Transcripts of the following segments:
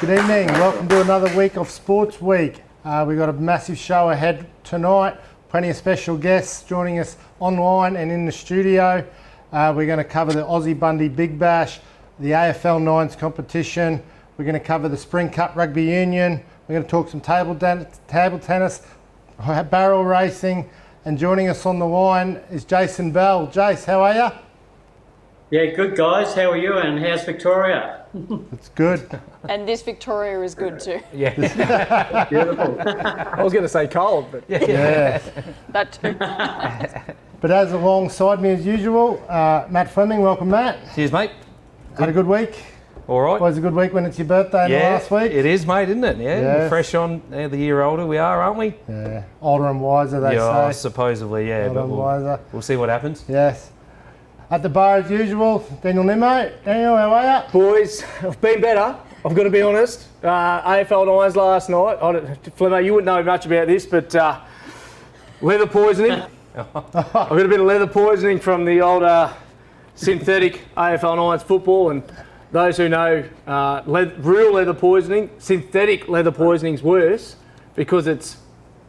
Good evening. Welcome to another week of Sports Week. We've got a massive show ahead tonight. Plenty of special guests joining us online and in the studio. We're going to cover the Aussie Bundy Big Bash, the AFL Nines competition. We're going to cover the Spring Cup Rugby Union. We're going to talk some table tennis, barrel racing, and joining us on the line is Jason Bell. Jace, how are you? Yeah, good guys. How are you and how's Victoria? It's good. And this Victoria is good too. Yeah. Beautiful. I was going to say cold, but Yeah. That too. But as alongside me as usual, Matt Fleming. Welcome, Matt. Cheers, mate. Had a good week? All right. Always a good week when it's your birthday last week. It is, mate, isn't it? Yeah. Yes. We're fresh on the year older we are, aren't we? Yeah. Older and wiser, they Yeah, say. supposedly, yeah. Older But and we'll wiser. see what happens. Yes. At the bar as usual, Daniel Nimmo. Daniel, how are you? boys, I've been better. I've got to be honest. AFL Nines last night. Flemmo, you wouldn't know much about this, but leather poisoning. I've got a bit of leather poisoning from the old synthetic AFL Nines football, and those who know real leather poisoning, synthetic leather poisoning's worse because it's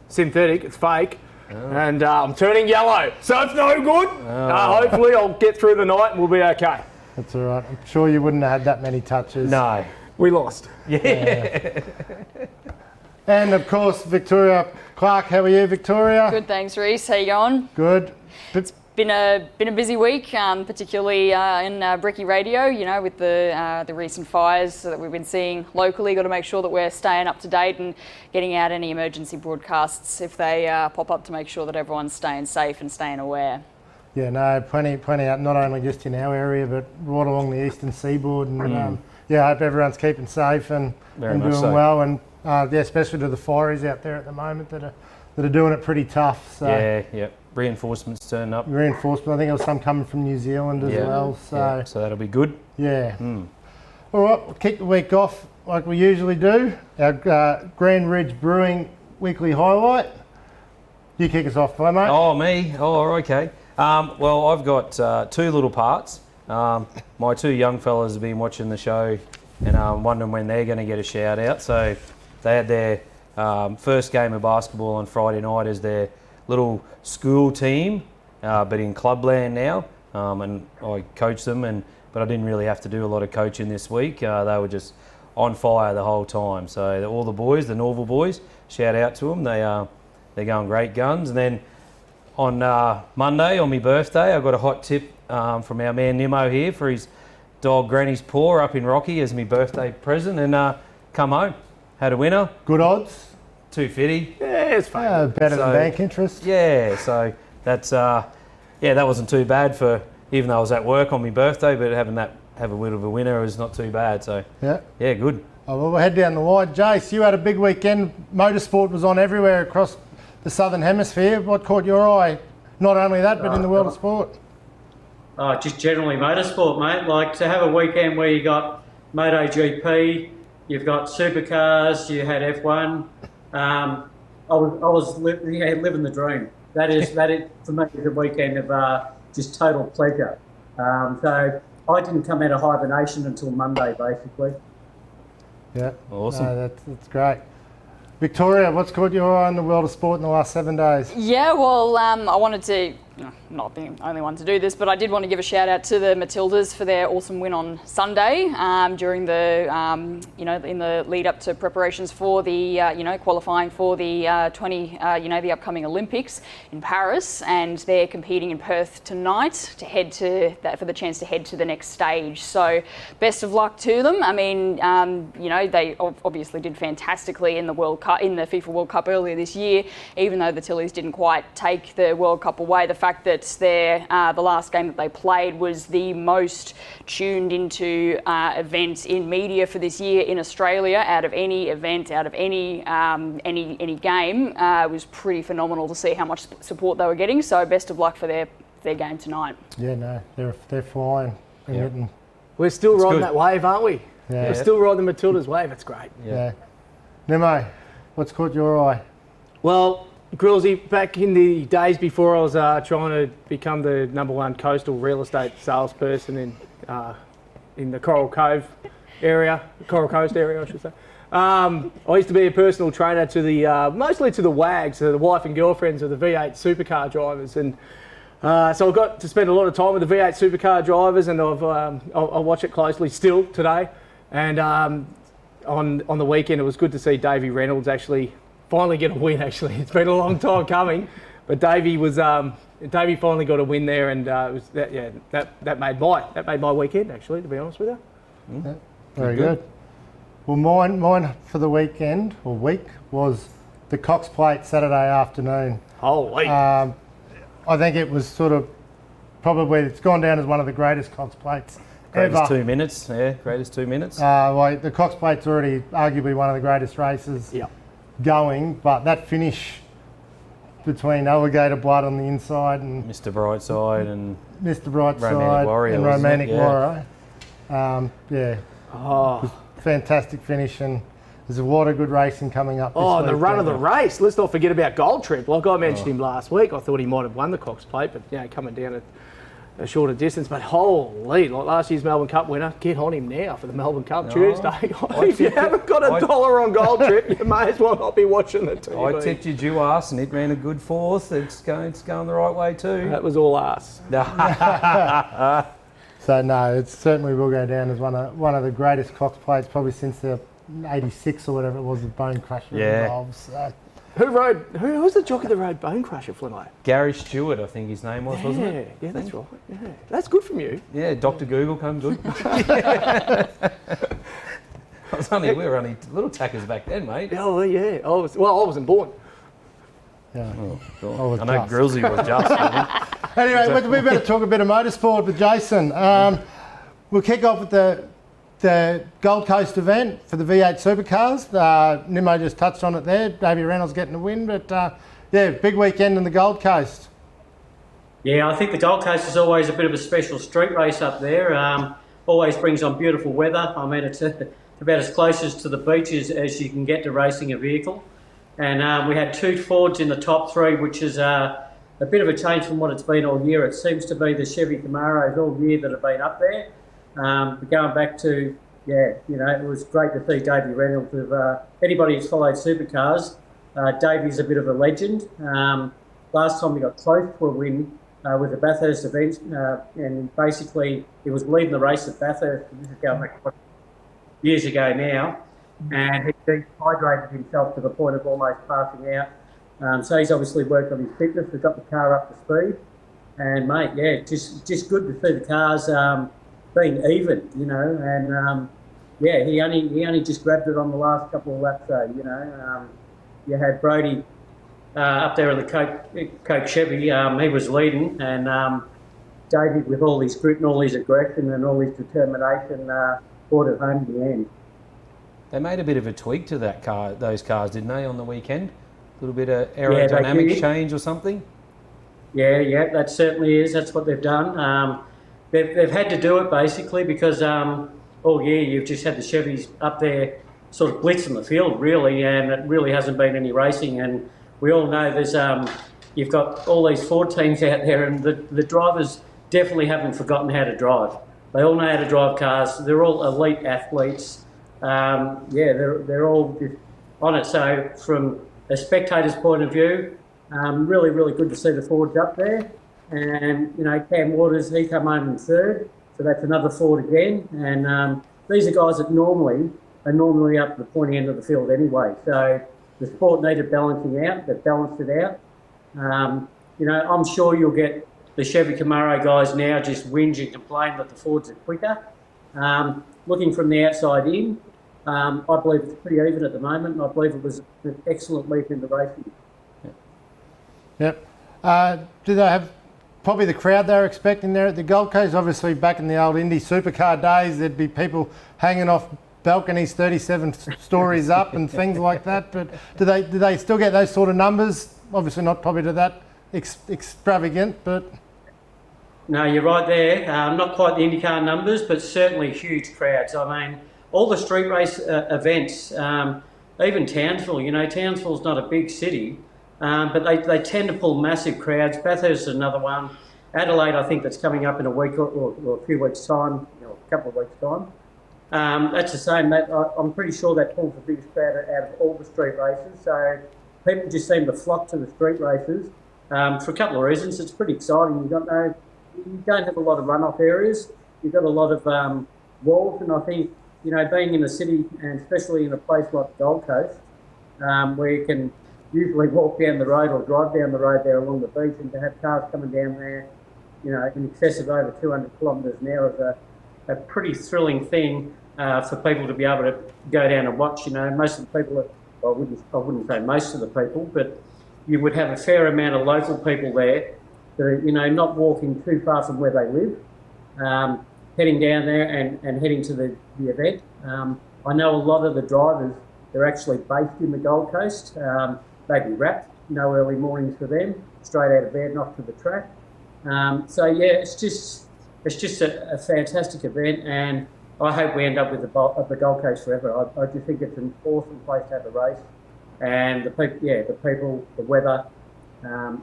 synthetic, it's fake. And I'm turning yellow, so it's no good. Hopefully I'll get through the night and we'll be okay. That's all right. I'm sure you wouldn't have had that many touches. No. We lost. Yeah. And of course, Victoria Clark. How are you, Victoria? Good, thanks, Rhys. How you going? Good. Been a busy week, particularly in Brekkie Radio. You know, with the recent fires that we've been seeing locally. Got to make sure that we're staying up to date and getting out any emergency broadcasts if they pop up to make sure that everyone's staying safe and staying aware. Yeah, no, plenty out, not only just in our area, but right along the eastern seaboard. And yeah, I hope everyone's keeping safe and doing so. well. And yeah, especially to the fireys out there at the moment that are doing it pretty tough. So. Yeah. Reinforcements turn up. Reinforcement. I think there was some coming from New Zealand as well. So So that'll be good. yeah. All right, we'll kick the week off like we usually do. Our Grand Ridge Brewing weekly highlight. You kick us off, mate. Oh, me? Oh, okay. Well, I've got two little parts. My two young fellas have been watching the show and I'm wondering when they're going to get a shout out. So they had their first game of basketball on Friday night as their little school team, but in clubland now. And I coached them, but I didn't really have to do a lot of coaching this week. They were just on fire the whole time. So all the boys, the Norval boys, shout out to them. They're going great guns. And then on Monday, on my birthday, I got a hot tip from our man Nimmo here for his dog Granny's Paw up in Rocky as my birthday present, and come home, had a winner. Good odds. 250. Yeah, it's fine. Better than bank interest. Yeah, so that's that wasn't too bad for, even though I was at work on my birthday, but have a bit of a winner was not too bad. So yeah, good. Oh, well, we'll head down the line. Jace, you had a big weekend. Motorsport was on everywhere across the southern hemisphere. What caught your eye? Not only that, but in the world of sport. Just generally motorsport, mate. Like to have a weekend where you got MotoGP, you've got supercars, you had F1. I was living the dream. That is for me is a weekend of just total pleasure. So I didn't come out of hibernation until Monday, basically. Yeah, Awesome. No, that's great. Victoria, what's caught your eye in the world of sport in the last 7 days? Yeah, well, I wanted to, not the only one to do this, but I did want to give a shout out to the Matildas for their awesome win on Sunday during the, in the lead up to preparations for the, qualifying for the the upcoming Olympics in Paris, and they're competing in Perth tonight for the chance to head to the next stage. So, best of luck to them. I mean, they obviously did fantastically in the World Cup, in the FIFA World Cup earlier this year, even though the Tillies didn't quite take the World Cup away. The fact that the last game that they played was the most tuned into event in media for this year in Australia out of any event, out of any game, was pretty phenomenal to see how much support they were getting. So best of luck for their game tonight. Yeah, no, they're flying. Yeah. We're still riding good. that wave, aren't we? Yeah. We're still riding the Matildas wave. It's great. Yeah. Nemo, what's caught your eye? Well, Grillsy, back in the days before I was trying to become the #1 coastal real estate salesperson in the Coral Cove area, Coral Coast area, I should say. I used to be a personal trainer to the mostly to the WAGs, so the wife and girlfriends of the V8 supercar drivers, and so I got to spend a lot of time with the V8 supercar drivers, and I watch it closely still today. And on the weekend, it was good to see Davey Reynolds actually finally get a win. Actually, it's been a long time coming, but Davey finally got a win there, and that made my weekend actually, to be honest with you. Yeah, very good. Well, mine for the weekend or week was the Cox Plate Saturday afternoon. Holy! I think it was sort of probably it's gone down as one of the greatest Cox Plates Greatest ever. 2 minutes, yeah, greatest 2 minutes. Like the Cox Plate's already arguably one of the greatest races going, but that finish between Alligator Blood on the inside and Mr. Brightside and Mr. Brightside Romantic Warrior, and wasn't it? Romantic Yeah. Warrior, Oh, fantastic finish, and there's a lot of good racing coming up this oh, and the week, run of the don't race. Let's not forget about Gold Trip. Like I mentioned him last week, I thought he might have won the Cox Plate, but coming down a shorter distance. But holy, like last year's Melbourne Cup winner, get on him now for the Melbourne Cup Tuesday. If you haven't got a dollar on Gold Trip, you may as well not be watching the TV. I tipped you due ass, and it ran a good fourth. It's going the right way too. That was all us. So no, it certainly will go down as one of the greatest Cox Plates probably since the '86 or whatever it was, the Bone Crusher involved. So. Who was the jockey that rode Bone Crusher, Flimmo? Gary Stewart, I think his name was, wasn't it? Yeah, that's right. Yeah. That's good from you. Yeah, Dr. Google come good. We were only little tackers back then, mate. Oh yeah, I wasn't born. Yeah. I know Grillsy was just. Anyway, we better talk a bit of motorsport with Jason. We'll kick off with the Gold Coast event for the V8 supercars. Nimmo just touched on it there. Davey Reynolds getting the win, but big weekend in the Gold Coast. Yeah, I think the Gold Coast is always a bit of a special street race up there. Always brings on beautiful weather. I mean, it's about as close to the beaches as you can get to racing a vehicle. And we had two Fords in the top three, which is a bit of a change from what it's been all year. It seems to be the Chevy Camaros all year that have been up there. But going back to, it was great to see Davey Reynolds. Anybody who's followed supercars, Davey's a bit of a legend. Last time he got close to a win was a Bathurst event, and basically he was leading the race at Bathurst. This is going back years ago now, and he dehydrated himself to the point of almost passing out. So he's obviously worked on his fitness. He's got the car up to speed, and mate, just good to see the cars being even, and he only just grabbed it on the last couple of laps. So you had Brody up there in the Coke Chevy. He was leading, and David, with all his grit and all his aggression and all his determination, brought it home in the end. They made a bit of a tweak to those cars, didn't they, on the weekend? A little bit of aerodynamic change or something? Yeah, that certainly is. That's what they've done. They've had to do it basically because all year you've just had the Chevys up there sort of blitzing the field really, and it really hasn't been any racing. And we all know there's you've got all these Ford teams out there, and the drivers definitely haven't forgotten how to drive. They all know how to drive cars. They're all elite athletes. They're all just on it. So from a spectator's point of view, really, really good to see the Fords up there. And, Cam Waters, he come home in third. So that's another Ford again. And these are guys that are normally up at the pointy end of the field anyway. So the sport needed balancing out. They've balanced it out. I'm sure you'll get the Chevy Camaro guys now just whinge and complain that the Fords are quicker. Looking from the outside in, I believe it's pretty even at the moment, and I believe it was an excellent week in the racing. Yep. Do they have probably the crowd they were expecting there at the Gold Coast? Obviously, back in the old Indy supercar days, there'd be people hanging off balconies 37 stories up and things like that. But do they still get those sort of numbers? Obviously, not probably to that extravagant, but. No, you're right there. Not quite the IndyCar numbers, but certainly huge crowds. I mean, all the street race events, even Townsville, Townsville's not a big city, but they tend to pull massive crowds. Bathurst is another one. Adelaide, I think that's coming up in a week or a few weeks' time, a couple of weeks' time. That's the same. I'm pretty sure that pulls the biggest crowd out of all the street races. So people just seem to flock to the street races for a couple of reasons. It's pretty exciting. You don't have a lot of runoff areas. You've got a lot of walls, and I think being in the city, and especially in a place like the Gold Coast, where you can usually walk down the road or drive down the road there along the beach, and to have cars coming down there, in excess of over 200 kilometres an hour is a pretty thrilling thing for people to be able to go down and watch. Most of the people, I wouldn't say most of the people, but you would have a fair amount of local people there that are, not walking too far from where they live, heading down there and heading to the event. I know a lot of the drivers, they're actually based in the Gold Coast. They'd be wrapped, no early mornings for them, straight out of bed and off to the track. It's just a fantastic event, and I hope we end up with the Gold Coast forever. I just think it's an awesome place to have a race, and the people, the weather,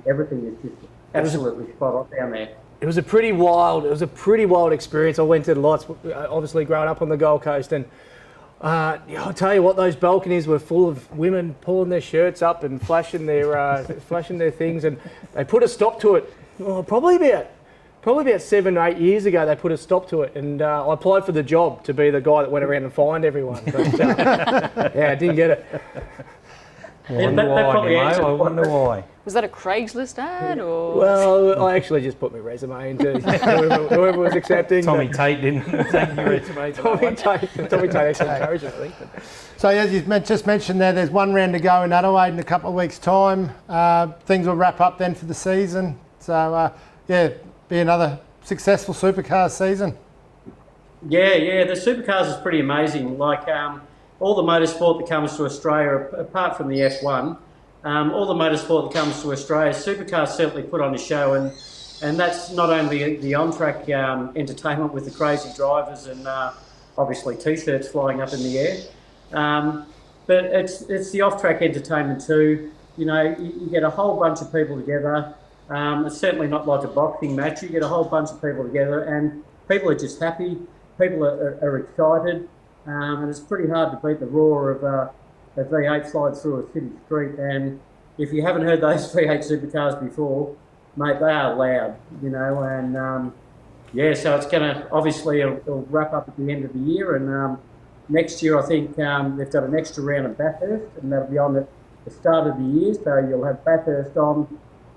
everything is just absolutely spot on down there. It was a pretty wild experience. I went to the lights, obviously growing up on the Gold Coast, and I'll tell you what, those balconies were full of women pulling their shirts up and flashing their things, and they put a stop to it. Probably about 7 or 8 years ago, they put a stop to it, and I applied for the job to be the guy that went around and fined everyone. But, I didn't get it. I wonder why. Was that a Craigslist ad or? Well, I actually just put my resume into whoever was accepting. Tommy Tate didn't take your resume. Tommy Tate actually encouraged it, I think. So as you just mentioned there's one round to go in Adelaide in a couple of weeks' time. Things will wrap up then for the season. So be another successful supercars season. Yeah, the supercars is pretty amazing. Like all the motorsport that comes to Australia, apart from the F1, all the motorsport that comes to Australia, supercars certainly put on a show, and that's not only the on-track entertainment with the crazy drivers and obviously T-shirts flying up in the air, but it's the off-track entertainment too. You get a whole bunch of people together. It's certainly not like a boxing match. You get a whole bunch of people together, and people are just happy. People are excited, and it's pretty hard to beat the roar of a V8 slide through a city street. And if you haven't heard those V8 supercars before, mate, they are loud, And so it's going to obviously it'll wrap up at the end of the year, and next year I think they've got an extra round of Bathurst, and that'll be on the start of the year. So you'll have Bathurst on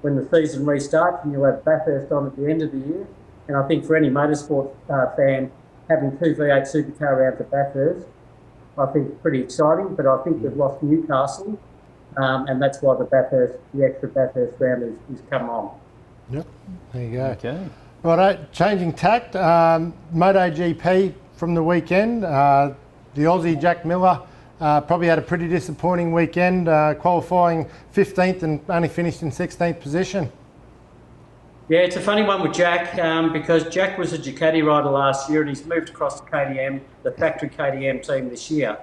when the season restarts, and you'll have Bathurst on at the end of the year. And I think for any motorsport fan, having 2 V8 supercar rounds at Bathurst, I think it's pretty exciting. But I think they've lost Newcastle, and that's why the extra Bathurst round is come on. Yep, there you go. Okay. Right, changing tact, MotoGP from the weekend. The Aussie Jack Miller probably had a pretty disappointing weekend, qualifying 15th and only finished in 16th position. Yeah, it's a funny one with Jack because Jack was a Ducati rider last year, and he's moved across to KTM, the factory KTM team this year.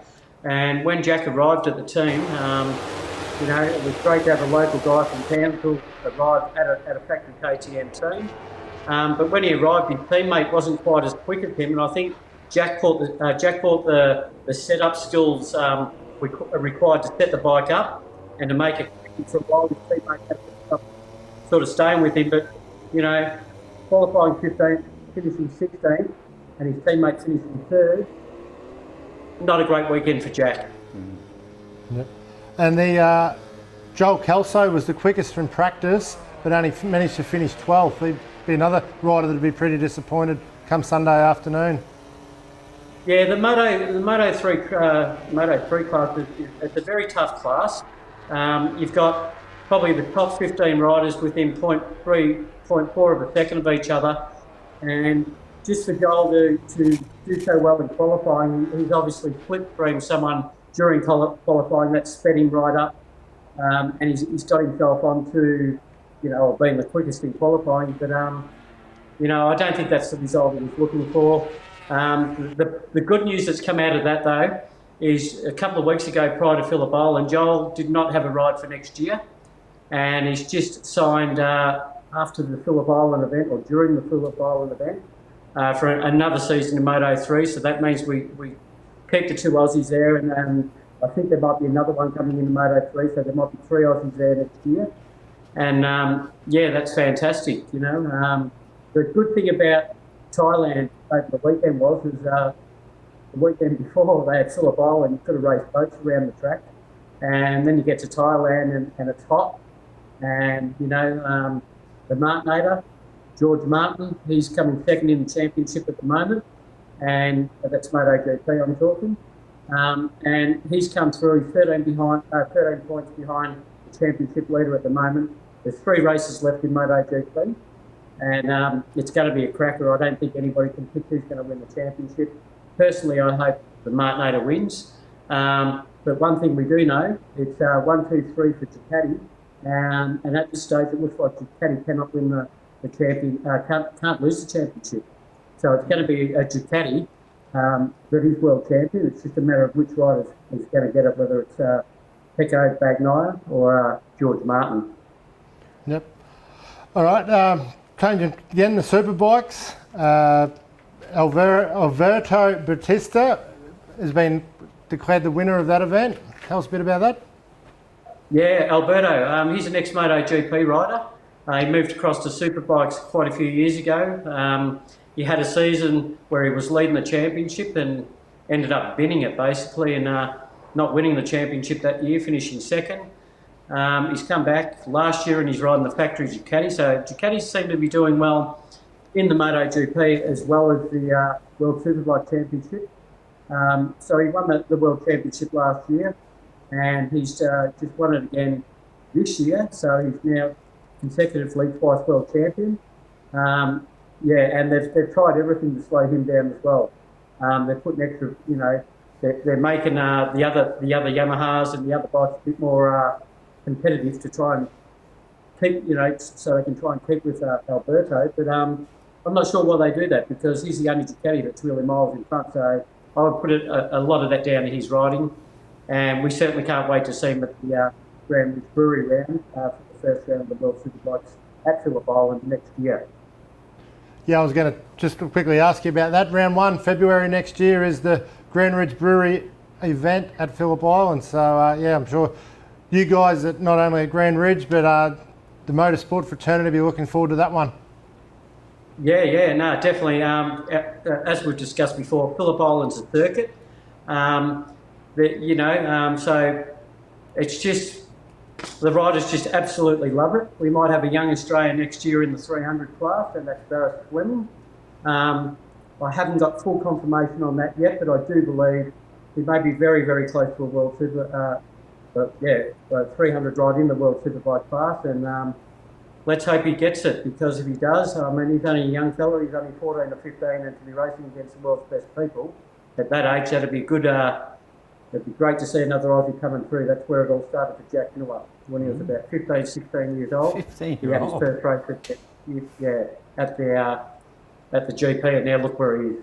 And when Jack arrived at the team, it was great to have a local guy from Townsville arrive at a factory KTM team. But when he arrived, his teammate wasn't quite as quick as him, and I think Jack brought the setup skills required to set the bike up and to make it quick for a while. His teammate had to sort of staying with him, but qualifying 15th, finishing 16th, and his teammate finishing 3rd. Not a great weekend for Jack. Yep. And the Joel Kelso was the quickest in practice, but only managed to finish 12th. He'd be another rider that'd be pretty disappointed come Sunday afternoon. Yeah, the Moto 3 class it's a very tough class. You've got probably the top 15 riders within 0.3, 0.4 of a second of each other, and just for Joel to do so well in qualifying, he's obviously flip-through someone during qualifying that sped him right up, and he's got himself onto, being the quickest in qualifying. But I don't think that's the result he was looking for. The good news that's come out of that though is a couple of weeks ago, prior to Phillip Island, Joel did not have a ride for next year, and he's just signed after the Phillip Island event, or during the Phillip Island event, for another season in Moto 3. So that means we keep the 2 Aussies there, and I think there might be another one coming into Moto 3, so there might be 3 Aussies there next year. And yeah, that's fantastic, you know. The good thing about Thailand over the weekend was the weekend before they had Phillip Island, you could have raced boats around the track, and then you get to Thailand and it's hot, and you know, the Martinator, George Martin, he's coming second in the championship at the moment, and that's MotoGP I'm talking, and he's come through 13 points behind the championship leader at the moment. There's 3 races left in MotoGP, and it's going to be a cracker. I don't think anybody can pick who's going to win the championship. Personally, I hope the Martinator wins. But one thing we do know, it's 1, 2, 3 for Ducati, and at this stage it looks like Ducati cannot win the champion, can't lose the championship. So it's going to be a Ducati that is world champion. It's just a matter of which rider is going to get it, whether it's Pecco Bagnaia or George Martin. Yep. All right. Changing again, the superbikes. Alberto Bautista has been declared the winner of that event. Tell us a bit about that. Yeah, Alberto. He's an ex-MotoGP rider. He moved across to superbikes quite a few years ago. He had a season where he was leading the championship and ended up binning it basically, and not winning the championship that year, finishing second. He's come back last year and he's riding the factory Ducati. So Ducati seem to be doing well in the MotoGP as well as the World Superbike Championship. So he won the World Championship last year, and he's just won it again this year. So he's now consecutively twice world champion. Yeah, and they've tried everything to slow him down as well. They're putting extra, you know, they're making the other Yamahas and the other bikes a bit more competitive to try and keep, you know, so they can try and keep with Alberto. But I'm not sure why they do that, because he's the only Ducati that's really miles in front. So I would put a lot of that down to his riding, and we certainly can't wait to see him at the Grand Ridge Brewery round for the first round of the World Superbikes at Phillip Island next year. Yeah, I was going to just quickly ask you about that. Round 1, February next year, is the Grand Ridge Brewery event at Phillip Island. So yeah, I'm sure you guys at not only at Grand Ridge but the motorsport fraternity be looking forward to that one. Yeah, no, definitely. As we've discussed before, Phillip Island's a circuit. So it's just, the riders just absolutely love it. We might have a young Australian next year in the 300 class, and that's Barris Fleming. I haven't got full confirmation on that yet, but I do believe he may be very, very close to a World Super, 300 ride in the World Superbike class, and let's hope he gets it, because if he does, I mean, he's only a young fella, he's only 14 or 15, and to be racing against the world's best people at that age, that'd be good. It'd be great to see another Aussie coming through. That's where it all started for Jack Miller when he was about 15, 16 years old. 15 He had his first race at the GP, and now look where he is.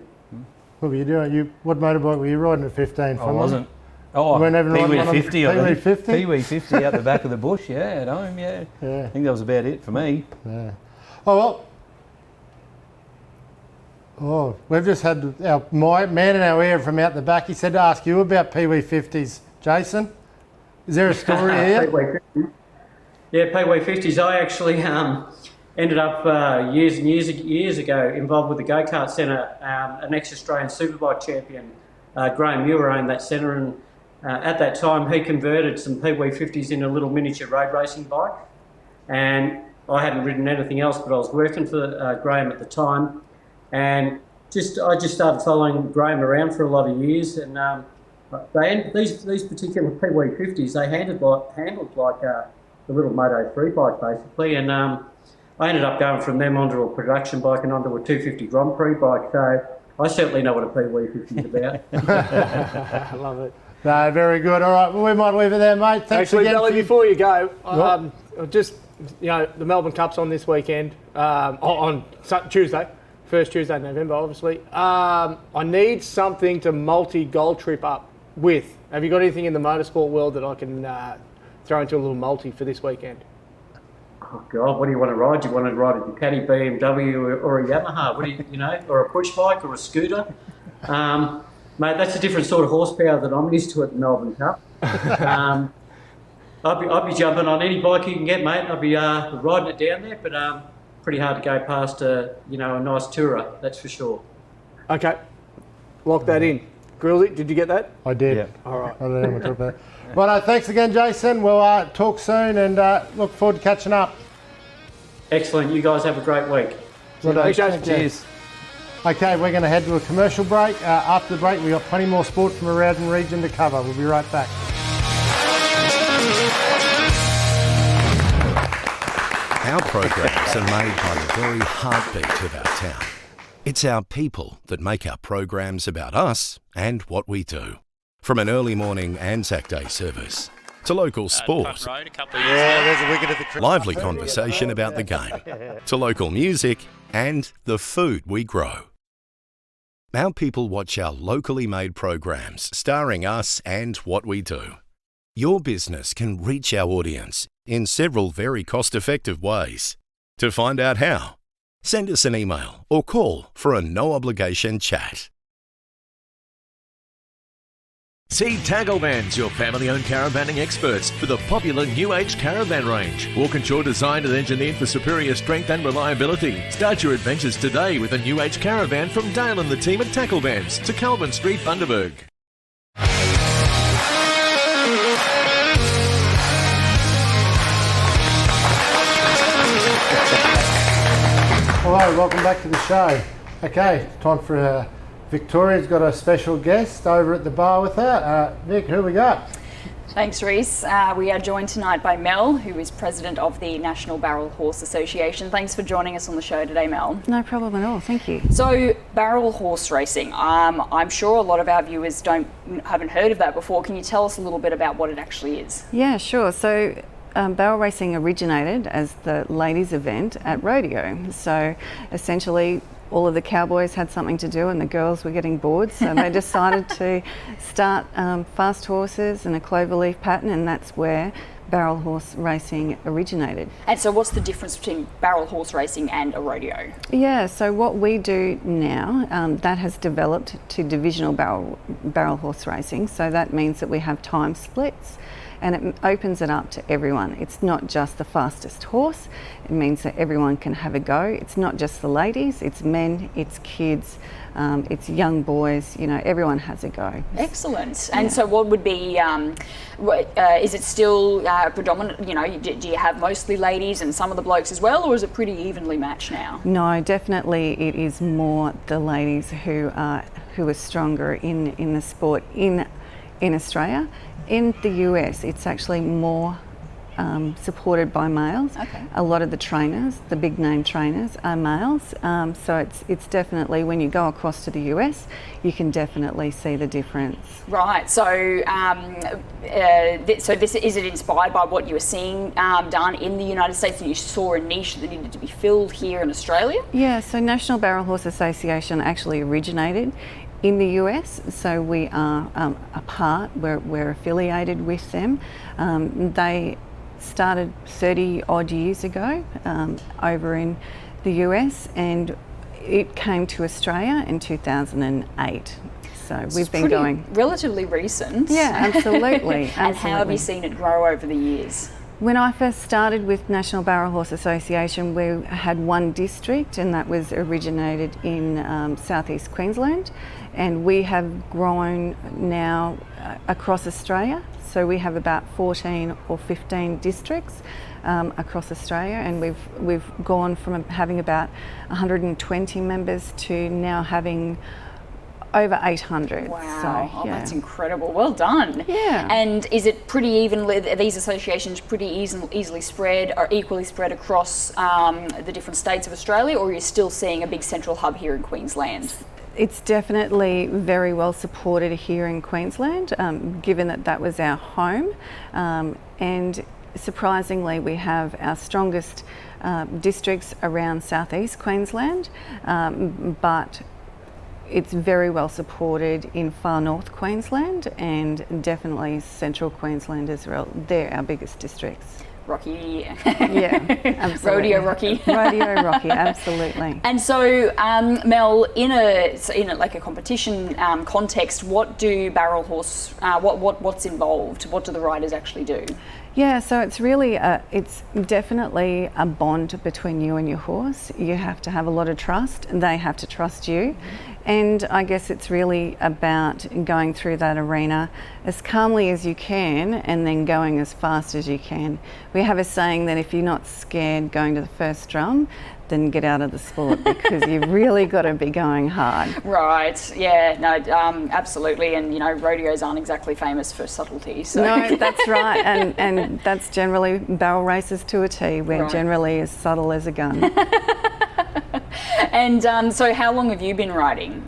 What were you doing? What motorbike were you riding at 15? I wasn't. Oh, You weren't even riding one on Pee-wee 50, I Pee-wee think. 50? Pee-wee 50 out the back of the bush, yeah, at home, yeah. Yeah. I think that was about it for me. Yeah. Oh, well. Oh, we've just had my man in our ear from out the back. He said to ask you about Pee-wee 50s. Jason, is there a story here? Pee-wee 50s. Yeah, Pee-wee 50s. I actually ended up years and years ago involved with the Go-Kart Centre. An ex-Australian Superbike champion, Graham Muir, owned that centre, and at that time he converted some Pee-wee 50s into little miniature road racing bikes. And I hadn't ridden anything else, but I was working for Graham at the time. And I just started following Graham around for a lot of years, and these particular Pee-wee 50s, they handled like the little Moto 3 bike basically, and I ended up going from them onto a production bike and onto a 250 Grand Prix bike. So I certainly know what a Pee-wee 50 is about. I love it. No, very good. All right, well, we might leave it there, mate. Thanks Actually, again. Belly, before you go, just, you know, the Melbourne Cup's on this weekend, on Tuesday. First Tuesday in November, obviously. I need something to multi-goal trip up with. Have you got anything in the motorsport world that I can throw into a little multi for this weekend? oh God, what do you want to ride? Do you want to ride a Ducati, BMW, or a Yamaha? What do you know, or a push bike or a scooter? Mate, that's a different sort of horsepower that I'm used to at the Melbourne Cup. I'd be jumping on any bike you can get, mate. I'd be riding it down there, but pretty hard to go past a nice tourer, that's for sure. Okay, lock that in. Grillsy, did you get that? I did. Yeah. All right. I don't know what to talk about. Well, thanks again, Jason. We'll talk soon and look forward to catching up. Excellent. You guys have a great week. Thanks, Jason. Cheers. Okay, we're going to head to a commercial break. After the break, we've got plenty more sport from around the region to cover. We'll be right back. Our programs are made by the very heartbeat of our town. It's our people that make our programs about us and what we do. From an early morning Anzac Day service to local sport, lively conversation about the game, to local music and the food we grow. Our people watch our locally made programs starring us and what we do. Your business can reach our audience in several very cost-effective ways. To find out how, send us an email or call for a no-obligation chat. See Taggle Vans, your family-owned caravanning experts, for the popular New Age caravan range. Walkinshaw designed and engineered for superior strength and reliability. Start your adventures today with a New Age caravan from Dale and the team at Tackle Vans to Calvin Street, Bundaberg. Hello, welcome back to the show. Okay, time for Victoria's got a special guest over at the bar with her. Vic, who we got? Thanks, Rhys. We are joined tonight by Mel, who is president of the National Barrel Horse Association. Thanks for joining us on the show today, Mel. No problem at all, thank you. So, barrel horse racing. I'm sure a lot of our viewers haven't heard of that before. Can you tell us a little bit about what it actually is? Yeah, sure. So barrel racing originated as the ladies' event at rodeo. So essentially all of the cowboys had something to do and the girls were getting bored, so they decided to start fast horses and a cloverleaf pattern, and that's where barrel horse racing originated. And so what's the difference between barrel horse racing and a rodeo? Yeah, so what we do now, that has developed to divisional barrel horse racing, so that means that we have time splits and it opens it up to everyone. It's not just the fastest horse, it means that everyone can have a go. It's not just the ladies, it's men, it's kids, it's young boys, everyone has a go. Excellent. And so what would be, is it still predominant, do you have mostly ladies and some of the blokes as well, or is it pretty evenly matched now? No, definitely it is more the ladies who are stronger in the sport in Australia. In the US, it's actually more supported by males. Okay. A lot of the trainers, the big name trainers, are males. So it's definitely, when you go across to the US, you can definitely see the difference. Right. So, so this is it inspired by what you were seeing done in the United States, and you saw a niche that needed to be filled here in Australia? Yeah. So National Barrel Horse Association actually originated in the US, so we are we're affiliated with them. They started 30 odd years ago over in the US, and it came to Australia in 2008. So we've been going relatively recent. Yeah, absolutely. And how have you seen it grow over the years? When I first started with National Barrel Horse Association, we had one district, and that was originated in southeast Queensland, and we have grown now across Australia. So we have about 14 or 15 districts across Australia, and we've gone from having about 120 members to now having over 800. Wow, so, yeah. That's incredible. Well done. Yeah. And is it pretty evenly, are these associations pretty easily spread or equally spread across the different states of Australia, or are you still seeing a big central hub here in Queensland? It's definitely very well supported here in Queensland, given that was our home. And surprisingly, we have our strongest districts around southeast Queensland, but it's very well supported in far north Queensland and definitely central Queensland as well. They're our biggest districts. Rocky. Yeah, absolutely. Rodeo Rocky. Rodeo Rocky, absolutely. And so, Mel, in a like a competition context, what do barrel horse? What's involved? What do the riders actually do? Yeah, so it's really, it's definitely a bond between you and your horse. You have to have a lot of trust, and they have to trust you. And I guess it's really about going through that arena as calmly as you can and then going as fast as you can. We have a saying that if you're not scared going to the first drum, then get out of the sport, because you've really got to be going hard. Right, yeah, no, absolutely. And, you know, rodeos aren't exactly famous for subtlety. So. No, that's right. And that's generally barrel races to a T. We're generally as subtle as a gun. And so how long have you been riding?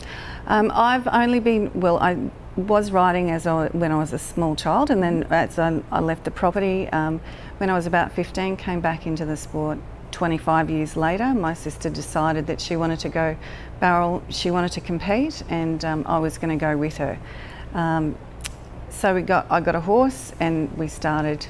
I've only been, well, I was riding when I was a small child, and then as I left the property when I was about 15, came back into the sport 25 years later. My sister decided that she wanted to go barrel, she wanted to compete, and I was going to go with her. So I got a horse, and I started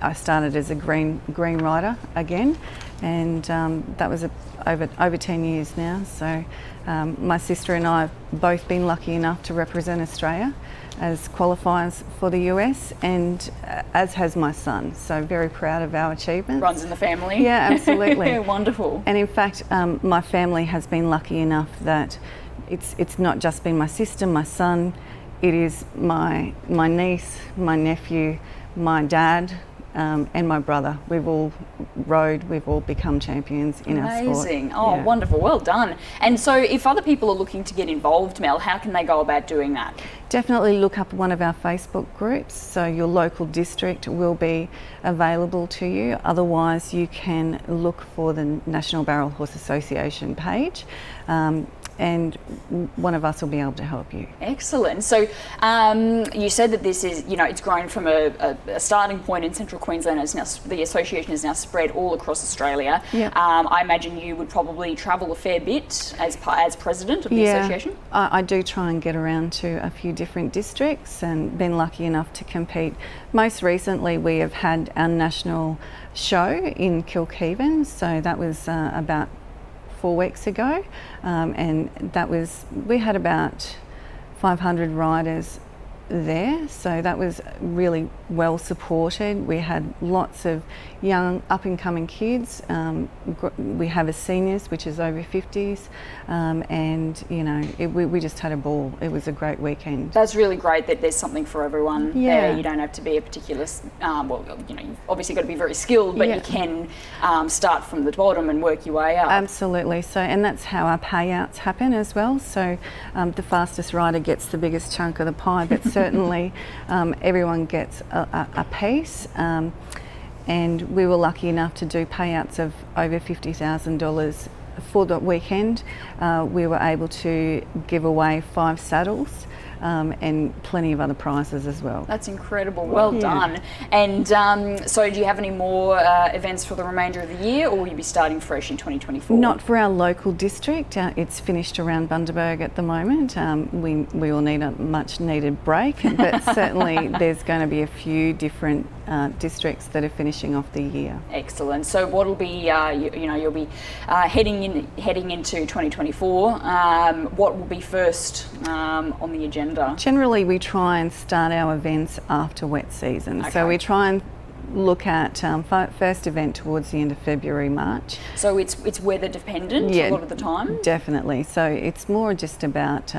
as a green rider again, and that was over 10 years now. So my sister and I have both been lucky enough to represent Australia as qualifiers for the US, and as has my son. So very proud of our achievements. Runs in the family. Yeah, absolutely. Wonderful. And in fact, my family has been lucky enough that it's not just been my sister, my son. It is my niece, my nephew, my dad, and my brother. We've all rode, we've all become champions in our sport. Amazing. Oh, yeah. Wonderful. Well done. And so if other people are looking to get involved, Mel, how can they go about doing that? Definitely look up one of our Facebook groups. So your local district will be available to you. Otherwise, you can look for the National Barrel Horse Association page. And one of us will be able to help you. Excellent. So you said that this is, you know, it's grown from a starting point in central Queensland. It's now, the association is now spread all across Australia. Yeah. I imagine you would probably travel a fair bit as president of the association. I do try and get around to a few different districts, and been lucky enough to compete. Most recently, we have had our national show in Kilkhaven. So that was about 4 weeks ago, and we had about 500 riders there, so that was really well supported. We had lots of young up and coming kids. We have a seniors, which is over 50s, and you know, we just had a ball. It was a great weekend. That's really great that there's something for everyone there. You don't have to be a particular, well, you know, you've obviously got to be very skilled, but you can start from the bottom and work your way up. Absolutely. So, and that's how our payouts happen as well. So the fastest rider gets the biggest chunk of the pie, but certainly everyone gets a piece. And we were lucky enough to do payouts of over $50,000 for the weekend. We were able to give away 5 saddles and plenty of other prizes as well. That's incredible. Well done. And so do you have any more events for the remainder of the year, or will you be starting fresh in 2024? Not for our local district. It's finished around Bundaberg at the moment. We will need a much needed break, but certainly there's going to be a few different districts that are finishing off the year. Excellent. So what will be, you know, you'll be heading into 2024. What will be first on the agenda? Generally, we try and start our events after wet season. Okay. So we try and look at first event towards the end of February, March. So it's weather dependent a lot of the time? Definitely. So it's more just about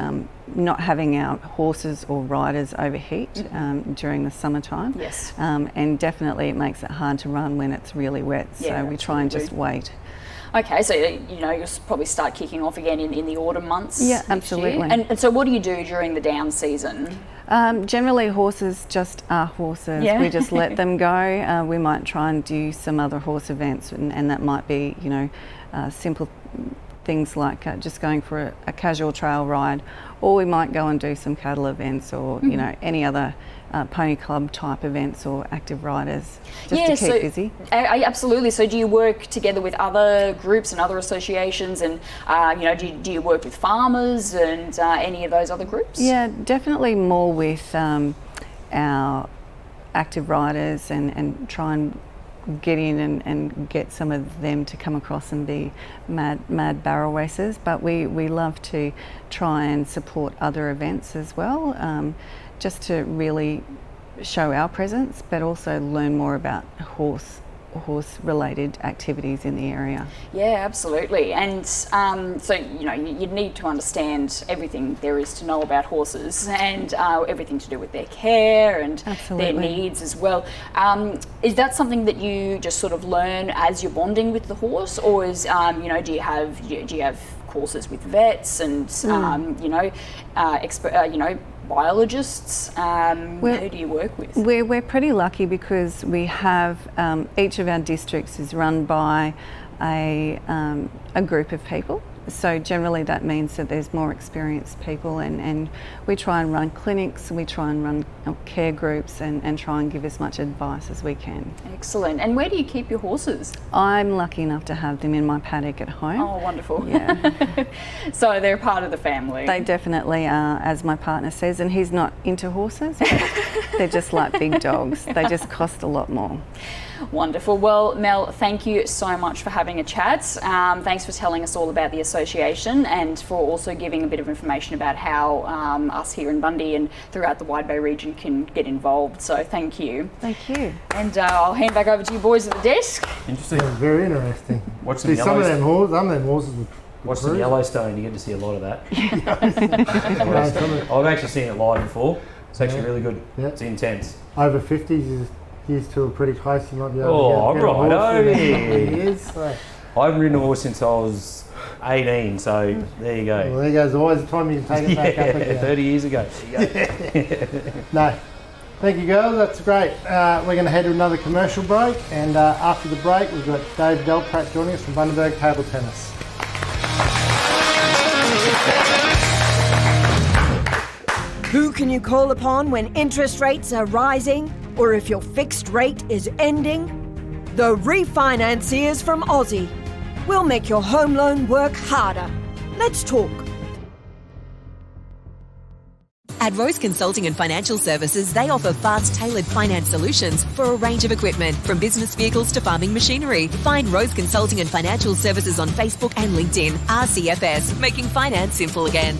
not having our horses or riders overheat during the summertime. Yes. And definitely it makes it hard to run when it's really wet. So we try and just wait. Okay, so you know, you'll probably start kicking off again in the autumn months. Yeah, absolutely. And so what do you do during the down season? Generally horses just are horses. Yeah. We just let them go. We might try and do some other horse events, and that might be, you know, simple things like just going for a casual trail ride, or we might go and do some cattle events, or you know, any other pony club type events or active riders, just to keep busy. Absolutely. So do you work together with other groups and other associations, and you know, do you work with farmers and any of those other groups? Yeah, definitely more with our active riders, and try and get in and get some of them to come across and be mad barrel racers, but we love to try and support other events as well, just to really show our presence, but also learn more about horse related activities in the area. Yeah, absolutely. And so, you know, you need to understand everything there is to know about horses, and everything to do with their care and their needs as well. Is that something that you just sort of learn as you're bonding with the horse, or is, you know, do you have courses with vets and, you know, biologists? Who do you work with? We're pretty lucky because we have, each of our districts is run by a group of people. So generally that means that there's more experienced people, and we try and run clinics, we try and run care groups and try and give as much advice as we can. Excellent. And where do you keep your horses? I'm lucky enough to have them in my paddock at home. Oh, wonderful. Yeah. So they're part of the family. They definitely are, as my partner says, and he's not into horses, but they're just like big dogs. They just cost a lot more. Wonderful. Well, Mel, thank you so much for having a chat. Thanks for telling us all about the association, and for also giving a bit of information about how us here in Bundy and throughout the Wide Bay region can get involved. So thank you. Thank you. And I'll hand back over to you boys at the desk. Interesting. Yeah, very interesting. Watch See, some of them horses with Watch some Yellowstone, you get to see a lot of that. Yeah. I've actually seen it live before. It's actually really good. Yeah. It's intense. Over 50s is to a pretty close. You might be able to get a right, horse in a couple of years, so. I haven't ridden a horse since I was 18, so there you go. Well, there goes always the time you can take it back up again. 30 years ago. No. Thank you, girls. That's great. We're going to head to another commercial break, and after the break, we've got Dave Delpratt joining us from Bundaberg Table Tennis. Who can you call upon when interest rates are rising, or if your fixed rate is ending? The refinanciers from Aussie. We'll make your home loan work harder. Let's talk. At Rose Consulting and Financial Services, they offer fast, tailored finance solutions for a range of equipment, from business vehicles to farming machinery. Find Rose Consulting and Financial Services on Facebook and LinkedIn. RCFS, making finance simple again.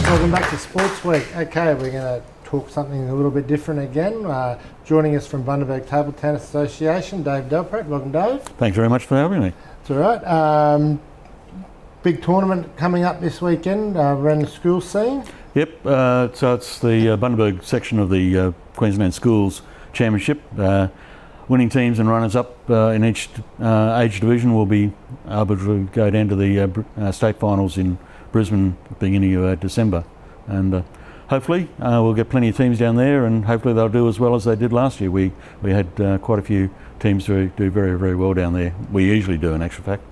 Welcome back to Sports Week. Okay, we're going to talk something a little bit different again. Joining us from Bundaberg Table Tennis Association, Dave Delpratt. Welcome, Dave. Thanks very much for having me. It's all right. Big tournament coming up this weekend around the school scene. Yep, so it's the Bundaberg section of the Queensland Schools Championship. Winning teams and runners-up in each age division will be able to go down to the state finals in Brisbane at the beginning of December, and hopefully we'll get plenty of teams down there, and hopefully they'll do as well as they did last year. We had quite a few teams who do very, very well down there. We usually do, in actual fact.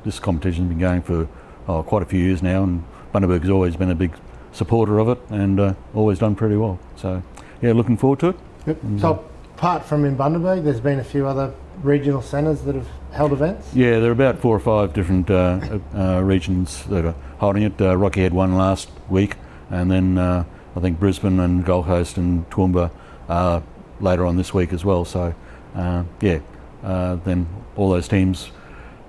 This competition's been going for quite a few years now, and Bundaberg has always been a big supporter of it, and always done pretty well. So yeah, looking forward to it. Yep. And, so apart from in Bundaberg, there's been a few other regional centres that have held events? Yeah, there are about 4 or 5 different regions that are holding it. Rocky Head won last week, and then I think Brisbane and Gold Coast and Toowoomba later on this week as well. So then all those teams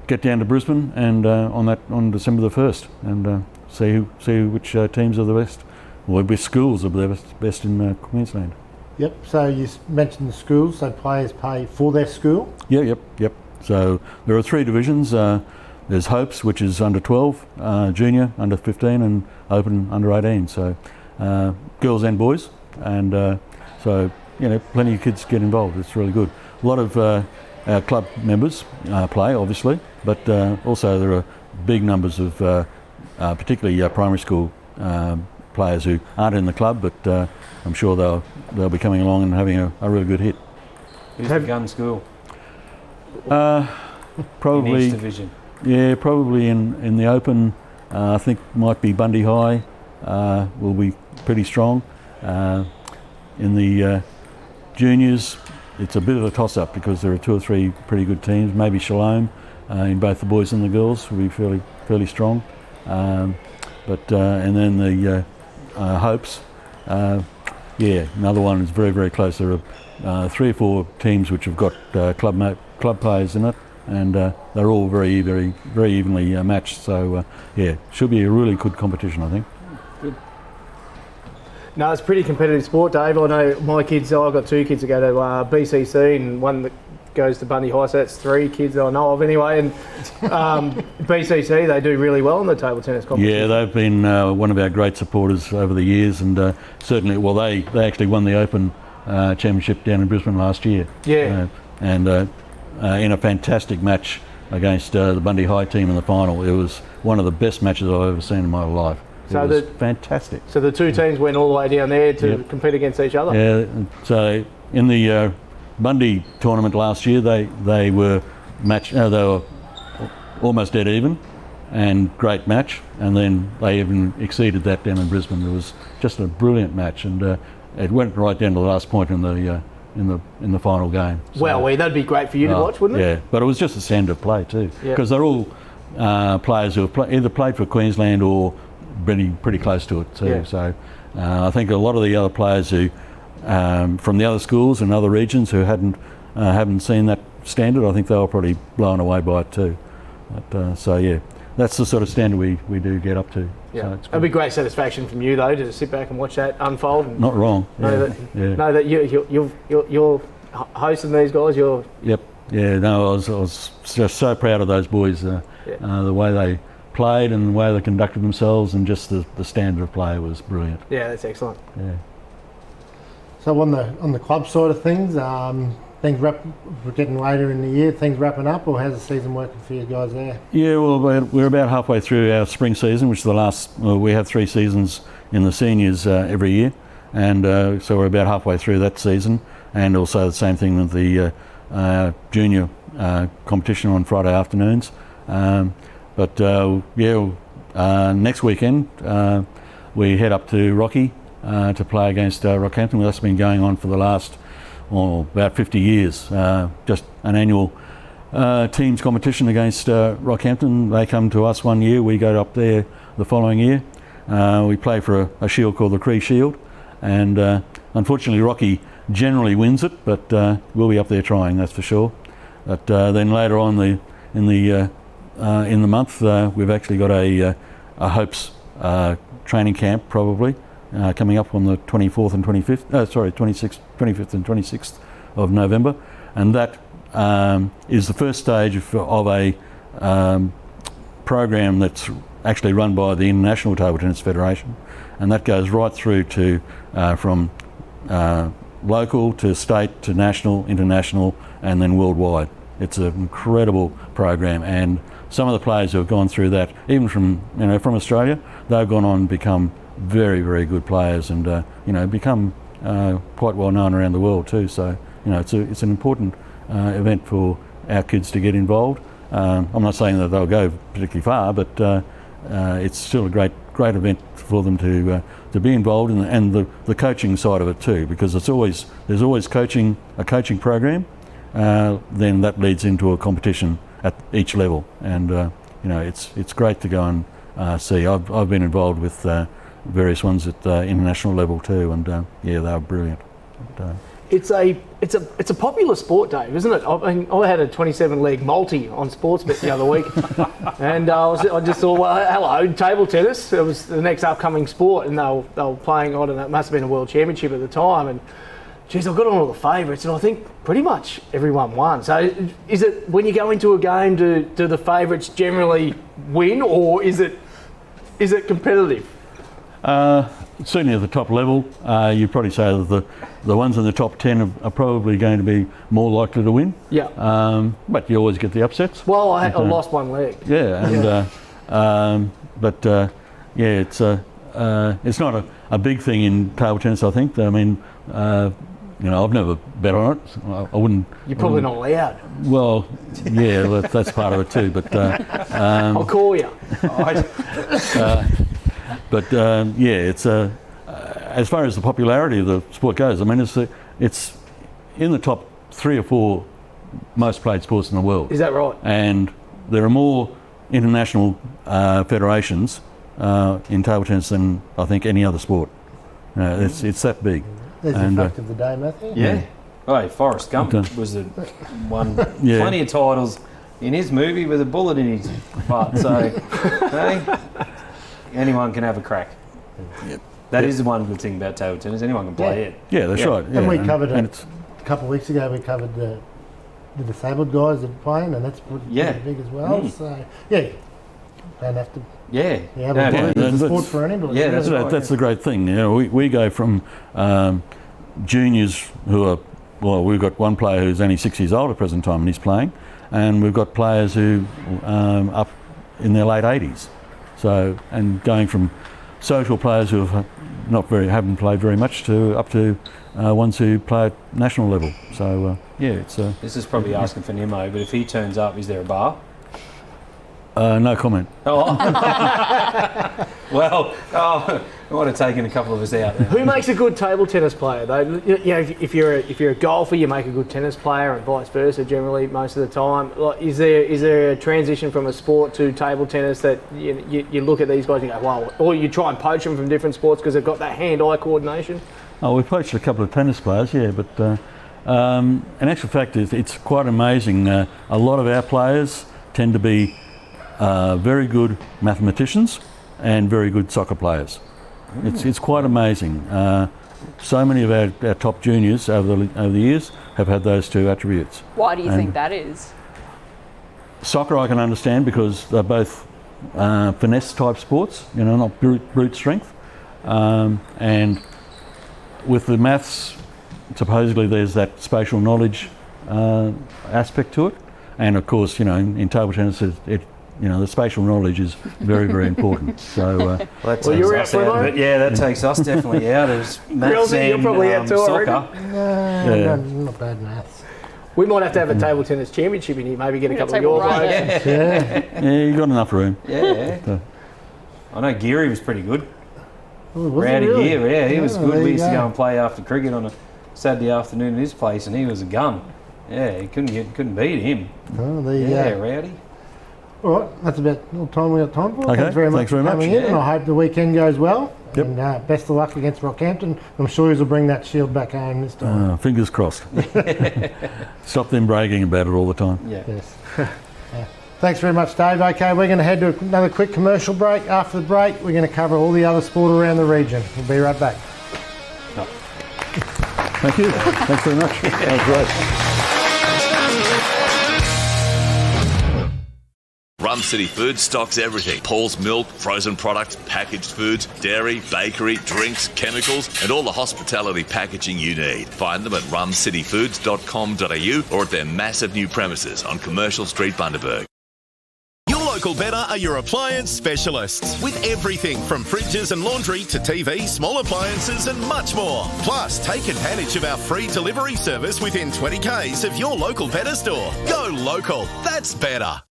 get down to Brisbane and on December the 1st, and see which teams are the best, or which schools are the best in Queensland. Yep, so you mentioned the schools, so players pay for their school? Yeah, yep. So there are 3 divisions. There's Hopes, which is under 12, Junior, under 15, and Open, under 18. So girls and boys, and so plenty of kids get involved. It's really good. A lot of our club members play, obviously, but also there are big numbers of particularly primary school players who aren't in the club, but I'm sure they'll be coming along and having a really good hit. Who's the gun school? Probably in each division. Yeah, probably in the Open. I think might be Bundy High will be pretty strong. In the juniors, it's a bit of a toss-up because there are 2 or 3 pretty good teams. Maybe Shalom, in both the boys and the girls will be fairly strong. And then the Hopes, another one is very close. There are 3 or 4 teams which have got club players in it, and they're all very evenly matched. So should be a really good competition, I think. Good. No, it's a pretty competitive sport, Dave. I know my kids. I've got 2 kids that go to BCC, and one that goes to Bundy High. So that's 3 kids that I know of anyway. And BCC, they do really well in the table tennis competition. Yeah, they've been one of our great supporters over the years, and certainly, well, they actually won the Open Championship down in Brisbane last year. Yeah. In a fantastic match against the Bundy High team in the final. It was one of the best matches I've ever seen in my life. It was fantastic. So the 2 teams went all the way down there to compete against each other? Yeah, so in the Bundy tournament last year, they were almost dead even, and great match, and then they even exceeded that down in Brisbane. It was just a brilliant match, and it went right down to the last point in the final game. So, well, that'd be great for you to watch, wouldn't it? Yeah, but it was just a standard play too, because they're all players who have either played for Queensland or been pretty close to it too. Yeah. So I think a lot of the other players who from the other schools and other regions who haven't seen that standard, I think they were probably blown away by it too. But, that's the sort of standard we do get up to. Yeah, so it'd be great satisfaction from you though to sit back and watch that unfold. And not wrong. Know that you're hosting these guys. Yep. Yeah. No, I was just so proud of those boys. The way they played and the way they conducted themselves, and just the standard of play was brilliant. Yeah, that's excellent. Yeah. So on the club side of things, we're getting later in the year, things wrapping up, or how's the season working for you guys there? Yeah, well, we're about halfway through our spring season, which is the last. We have 3 seasons in the seniors every year, and so we're about halfway through that season, and also the same thing with the junior competition on Friday afternoons. Next weekend we head up to Rocky to play against Rockhampton. That's been going on for the last about 50 years. Just an annual teams competition against Rockhampton. They come to us one year, we go up there the following year. We play for a shield called the Cree Shield, and unfortunately Rocky generally wins it, but we'll be up there trying, that's for sure. But then later on in the month, we've actually got a Hopes training camp probably coming up on the 24th and 25th and 26th of November, and that is the first stage of a program that's actually run by the International Table Tennis Federation, and that goes right through to from local to state to national, international, and then worldwide. It's an incredible program, and some of the players who have gone through that, even from Australia, they've gone on and become very good players, and become quite well known around the world too. So it's an important event for our kids to get involved. I'm not saying that they'll go particularly far, but it's still a great event for them to be involved in, and the coaching side of it too, because there's always a coaching program. Then that leads into a competition at each level, and it's great to go and see. I've been involved with various ones at international level too, and they were brilliant. It's a popular sport, Dave, isn't it? I mean, I had a 27-leg multi on Sportsbet the other week, and I just thought, well, hello, table tennis. It was the next upcoming sport, and they were playing. I don't know, it must have been a world championship at the time, and geez, I got on all the favourites, and I think pretty much everyone won. So, is it when you go into a game, do the favourites generally win, or is it competitive? Certainly at the top level, you'd probably say that the ones in the top 10 are probably going to be more likely to win. Yeah. But you always get the upsets. Well, I lost one leg. Yeah, and it's not a big thing in table tennis, I think. I mean, I've never bet on it. I wouldn't. You're probably not allowed. Well, yeah, that's part of it too. But I'll call you. It's as far as the popularity of the sport goes, I mean, it's in the top 3 or 4 most played sports in the world. Is that right? And there are more international federations in table tennis than I think any other sport. It's that big. There's the fact of the day, Matthew. Yeah. Oh, Forrest Gump was won plenty of titles in his movie with a bullet in his butt. So, hey, anyone can have a crack. Yep. That is the one good thing about table tennis. Anyone can play it. Yeah, that's right. Yeah. And we covered it a couple of weeks ago. We covered the disabled guys that are playing, and that's pretty big as well. So, yeah, don't have to. Yeah. It's a sport for anybody. Yeah, that's the great thing. We go from juniors who are, well, we've got one player who's only 6 years old at present time and he's playing, and we've got players who up in their late 80s. So, and going from social players who haven't played very much to up to ones who play at national level. So it's. This is probably asking for Nemo, but if he turns up, is there a bar? No comment. Oh. Well, I might have taken a couple of us out there. Who makes a good table tennis player? Though, if you're a golfer, you make a good tennis player, and vice versa. Generally, most of the time, like, is there a transition from a sport to table tennis that you look at these guys and you go, wow, or you try and poach them from different sports because they've got that hand-eye coordination? Oh, we've poached a couple of tennis players, yeah, but in actual fact, it's quite amazing. A lot of our players tend to be very good mathematicians and very good soccer players. It's quite amazing. So many of our top juniors over the years have had those two attributes. Why do you think that is? Soccer I can understand because they're both finesse type sports, not brute strength. And with the maths, supposedly there's that spatial knowledge aspect to it. And of course, in table tennis, the spatial knowledge is very, very important. So, that takes us out of it. Yeah, that takes us definitely out of maths and soccer. Not bad maths. We might have to have a table tennis championship in here. Maybe get a couple of your players. Yeah, you got enough room. Yeah. So. I know Geary was pretty good. Rowdy Gear, yeah, he was good. We used to go and play after cricket on a Saturday afternoon at his place, and he was a gun. Yeah, he couldn't beat him. Oh, there you go. Rowdy. All right, that's about all the time we got time for. Okay, thanks very much for coming in, and I hope the weekend goes well. Yep. And best of luck against Rockhampton. I'm sure you'll bring that shield back home this time. Fingers crossed. Stop them bragging about it all the time. Yeah. Yes. Thanks very much, Dave. Okay, we're going to head to another quick commercial break. After the break, we're going to cover all the other sport around the region. We'll be right back. Thank you. Thanks very much. That was great. Rum City Foods stocks everything. Paul's Milk, frozen products, packaged foods, dairy, bakery, drinks, chemicals, and all the hospitality packaging you need. Find them at rumcityfoods.com.au or at their massive new premises on Commercial Street, Bundaberg. Your local Better are your appliance specialists with everything from fridges and laundry to TV, small appliances and much more. Plus, take advantage of our free delivery service within 20 k's of your local Better store. Go local. That's better.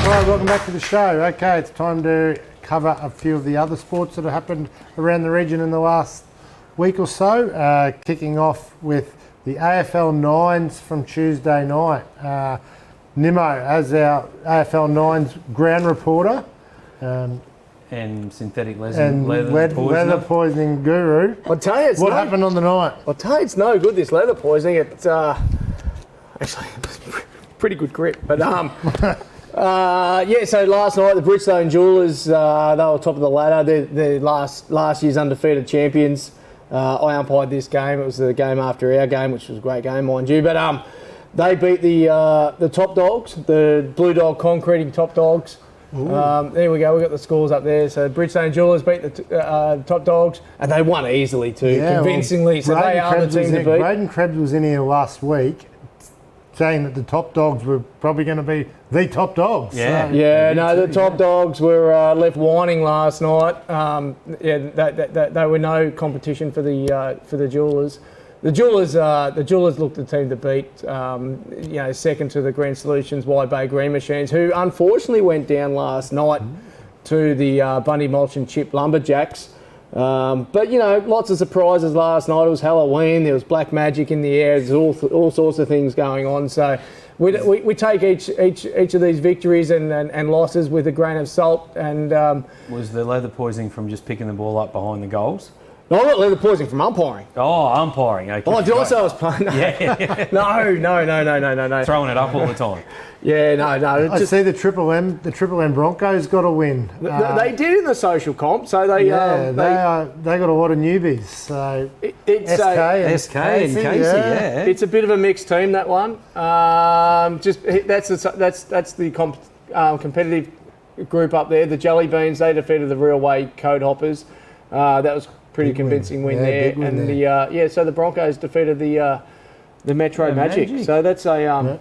Right, welcome back to the show. Okay, it's time to cover a few of the other sports that have happened around the region in the last week or so. Kicking off with the AFL Nines from Tuesday night. Nimo, as our AFL Nines ground reporter, and synthetic and leather poisoning guru. I'll tell you, what happened on the night? I'll tell you, it's no good, this leather poisoning. It's actually pretty good grip. But so last night the Bridgestone Jewellers, they were top of the ladder. They're last year's undefeated champions. I umpired this game. It was the game after our game, which was a great game, mind you. But they beat the top dogs, the Blue Dog concreting top dogs. There we go, we've got the scores up there. So Bridgestone Jewellers beat the top dogs, and they won easily too, convincingly. So they are the team to beat. Braden Krebs was in here last week saying that the top dogs were probably going to be the top dogs. The top dogs were left whining last night. They were no competition for the Jewellers. The Jewellers looked the team to beat, second to the Green Solutions Wide Bay Green Machines, who unfortunately went down last night to the Bundy Mulch and Chip Lumberjacks. But, you know, lots of surprises last night. It was Halloween. There was black magic in the air. There's all sorts of things going on. So we take each of these victories and losses with a grain of salt. And Was the leather poisoning from just picking the ball up behind the goals? No, I got leather poisoning from umpiring. Oh, umpiring. Okay. Oh, did I say I was playing? No. Yeah. No. Throwing it up all the time. Yeah, no. I see the Triple M Broncos got a win. They did in the social comp, so they got a lot of newbies. So it's SK and Casey, yeah. It's a bit of a mixed team, that one. That's the competitive group up there. The Jelly Beans, they defeated the Real Way Code Hoppers. That was pretty convincing win there. And so the Broncos defeated the Metro Magic. So that's a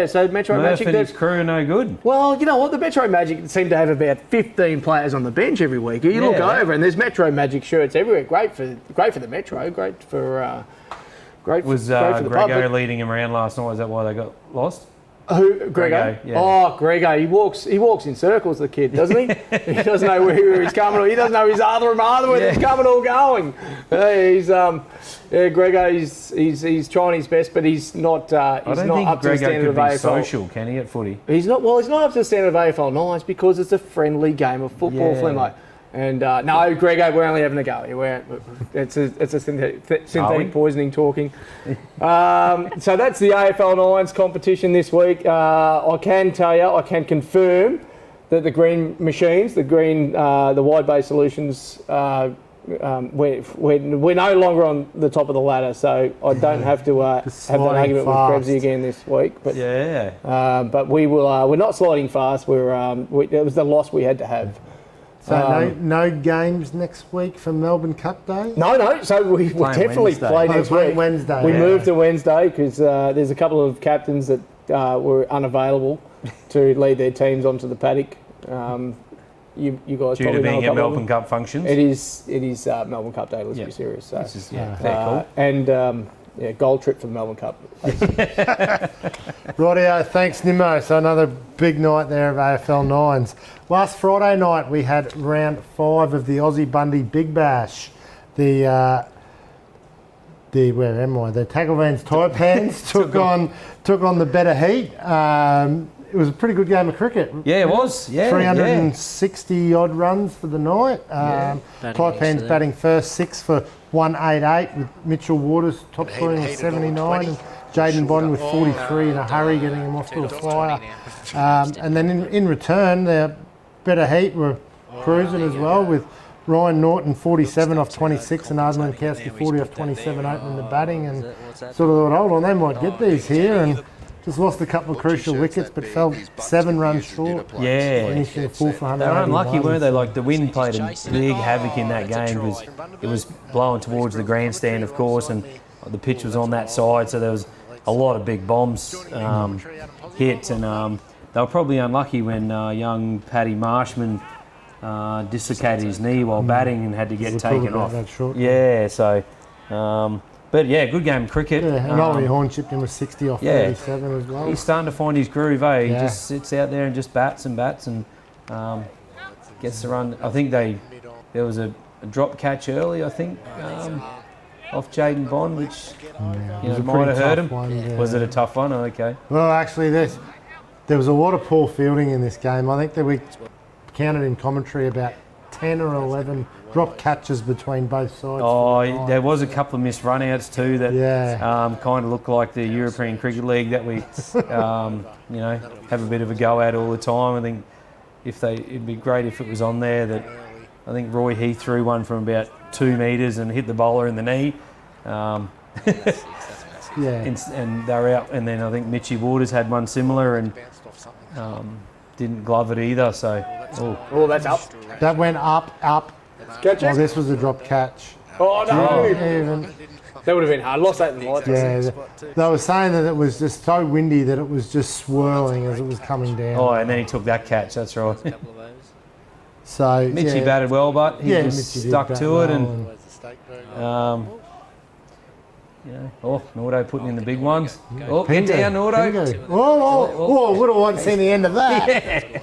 so Metro Murph Magic. And his crew are no good. Well, you know what? The Metro Magic seem to have about 15 players on the bench every week. You look over and there's Metro Magic shirts everywhere. Great for the Metro. Great for the Grego leading him around last night? Is that why they got lost? Who? Grego? Yeah. Oh, Grego. He walks in circles, the kid, doesn't he? He doesn't know where he's coming. He doesn't know his other where he's coming or going. Grego. He's trying his best, but he's not. He's I don't not think up to the Grego standard of could be AFL. social, can he, at footy? He's not. Well, he's not up to the standard of AFL nines because it's a friendly game of football, Flimmo. And no, Grego, we're only having a go. It's a synthetic poisoning talking. So that's the AFL Nines competition this week. I can tell you, I can confirm that the green machines, the Wide Bay Solutions, we're no longer on the top of the ladder. So I don't have to have that argument with Krebsy again this week. But but we will. We're not sliding fast. It was the loss we had to have. So no games next week for Melbourne Cup Day? No. So we will definitely play next week. Wednesday. We moved to Wednesday because there's a couple of captains that were unavailable to lead their teams onto the paddock. You guys due probably to being know at Melbourne Cup functions. It is Melbourne Cup Day. Let's be serious. So this is fair cool. And gold trip for the Melbourne Cup. Rightio, thanks Nimmo. So another big night there of AFL Nines. Last Friday night we had round 5 of the Aussie Bundy Big Bash. The Tagglevans Taipans took on the Better Heat. It was a pretty good game of cricket. Yeah, it was. 360 odd runs for the night. Taipans batting first, 6 for 188 with Mitchell Waters top scoring with 79 and Jaden Bond with 43 in a hurry, getting him off to a flyer. And then in return, the Better Heat were cruising as well with Ryan Norton 47 off 26 and Ardman Kowski 40 off 27 opening the batting, and sort of thought, hold on, they might get these here, and just lost a couple of crucial wickets but fell 7 runs short. Finished their 4 for 100. They were unlucky, weren't they? Like the wind played a big havoc in that game because it was blowing towards the grandstand, of course, and the pitch was on that side, so there was a lot of big bombs hit, and they were probably unlucky when young Paddy Marshman dislocated his knee while batting and had to get taken off. But yeah, good game of cricket. Yeah, and Ollie Horn chipped in with 60 off 37 as well. He's starting to find his groove, eh? He just sits out there and just bats and gets the run. I think there was a drop catch early, I think, off Jaden Bond, which might have hurt him. Was it a tough one? Oh, okay. Well, actually, there was a lot of poor fielding in this game. I think that we counted in commentary about 10 or 11 drop catches between both sides. Oh, there was a couple of missed run-outs too that kind of looked like the European Cricket League that we, have a bit of a go at all the time. I think it'd be great if it was on there. That I think Roy Heath threw one from about 2 metres and hit the bowler in the knee. And they were out. And then I think Mitchy Waters had one similar and didn't glove it either. So, that's up. That went up. Catch it? Oh, this was a drop catch. Oh, no. That would have been hard. Lost that in the light. Yeah, they were saying that it was just so windy that it was just swirling as it was coming down. Oh, and then he took that catch. That's right. So Mitchy batted well, but he just stuck to it, and Nordo putting in the big ones. Oh, get down, Nordo. Oh, would have seen the end of that.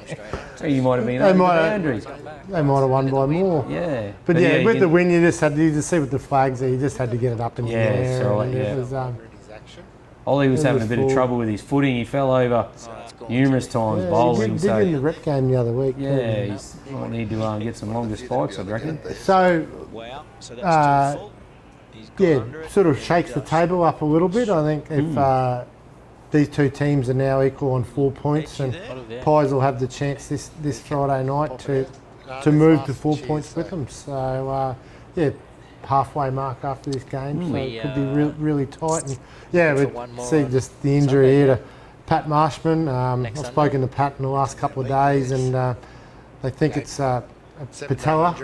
You might have been They over the might boundaries. They might have won by more. Yeah. But yeah, you with can- the win, you just see with the flags there, you just had to get it up in the air. so, and yeah. it was, Ollie was it having a was bit of full. trouble with his footing. He fell over numerous times bowling. he did in the rep game the other week. Yeah, he's might need to get some longer spikes, I reckon. So, sort of shakes the table up a little bit. I think if these two teams are now equal on 4 points, and Pies will have the chance this Friday night to move to 4 points with them. So, halfway mark after this game, so it could be really tight. And we see just the injury here to Pat Marshman. I've spoken to Pat in the last couple of days, and they think it's a patella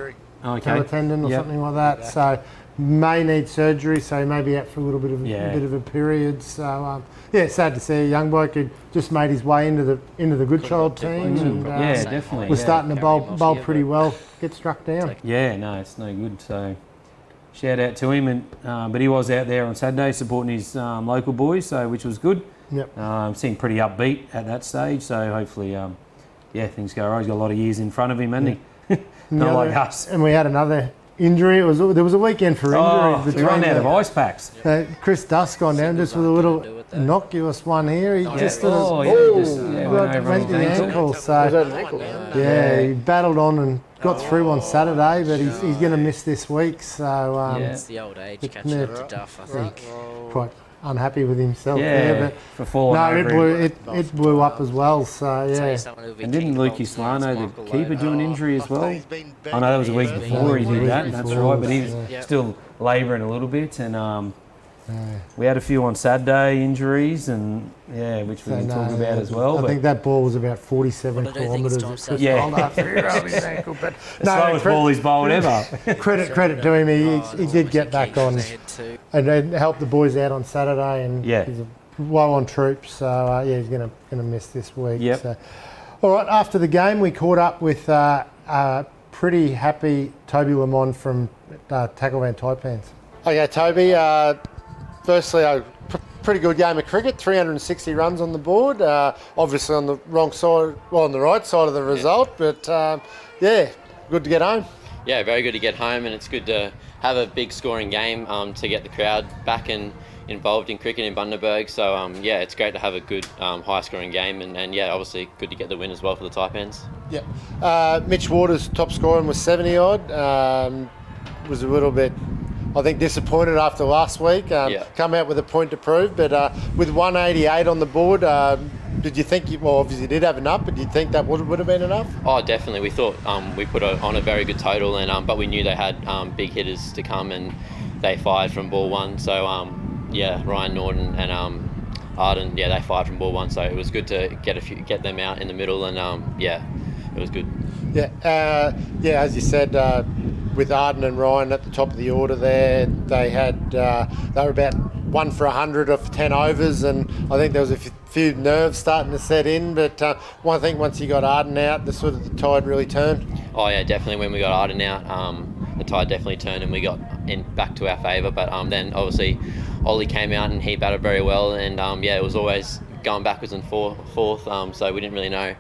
tendon or something like that. So may need surgery. So he may be out for a little bit of a period. So sad to see a young bloke who just made his way into the good child team. And, definitely. We're starting to bowl pretty well. Get struck down. Yeah, no, it's no good. So shout out to him, and but he was out there on Saturday supporting his local boys, so which was good. Yep. Seemed pretty upbeat at that stage, so hopefully, things go right. He's got a lot of years in front of him, hasn't he? Not like us. And we had another injury. There was a weekend for injuries. We run out of ice packs. Chris Dusk gone down just with a little innocuous one here. He just went the ankle. So he battled on and got through on Saturday, but he's going to miss this week. So it's the old age catching up to Duff, I think. Quite unhappy with himself there, but for falling over it blew up as well. So And didn't Lukey Solano, the keeper, do an injury as well? I know that was a week before he did that. That's right, but he was still labouring a little bit, and we had a few on Saturday injuries, and which we can talk about as well. I think that ball was about 47 kilometres. Slowest ball he's bowled ever. Credit to him, he did get back on and then help the boys out on Saturday, and he's low on troops, so he's going to miss this week. Yep. So. All right, after the game, we caught up with pretty happy Toby Lamond from Tackle Van Taipans. Okay, Toby. Firstly, a pretty good game of cricket, 360 runs on the board. Obviously on the on the right side of the result, but good to get home. Yeah, very good to get home, and it's good to have a big scoring game to get the crowd back and involved in cricket in Bundaberg. So it's great to have a good high scoring game, and obviously good to get the win as well for the Taipans. Yeah, Mitch Waters top scoring was 70 odd. Was a little bit, I think, disappointed after last week. Come out with a point to prove, but with 188 on the board, did you think, obviously did have enough, but did you think that would have been enough? Oh, definitely. We thought we put on a very good total, and but we knew they had big hitters to come, and they fired from ball one. So Ryan Norton and Arden, they fired from ball one. So it was good to get them out in the middle, and it was good. As you said, with Arden and Ryan at the top of the order there, they were about 1 for 100 of 10 overs, and I think there was a few nerves starting to set in, but I think once you got Arden out, the tide really turned. Oh yeah, definitely. When we got Arden out, the tide definitely turned, and we got back to our favour. But then obviously Ollie came out and he batted very well, and it was always going backwards and forth. So we didn't really know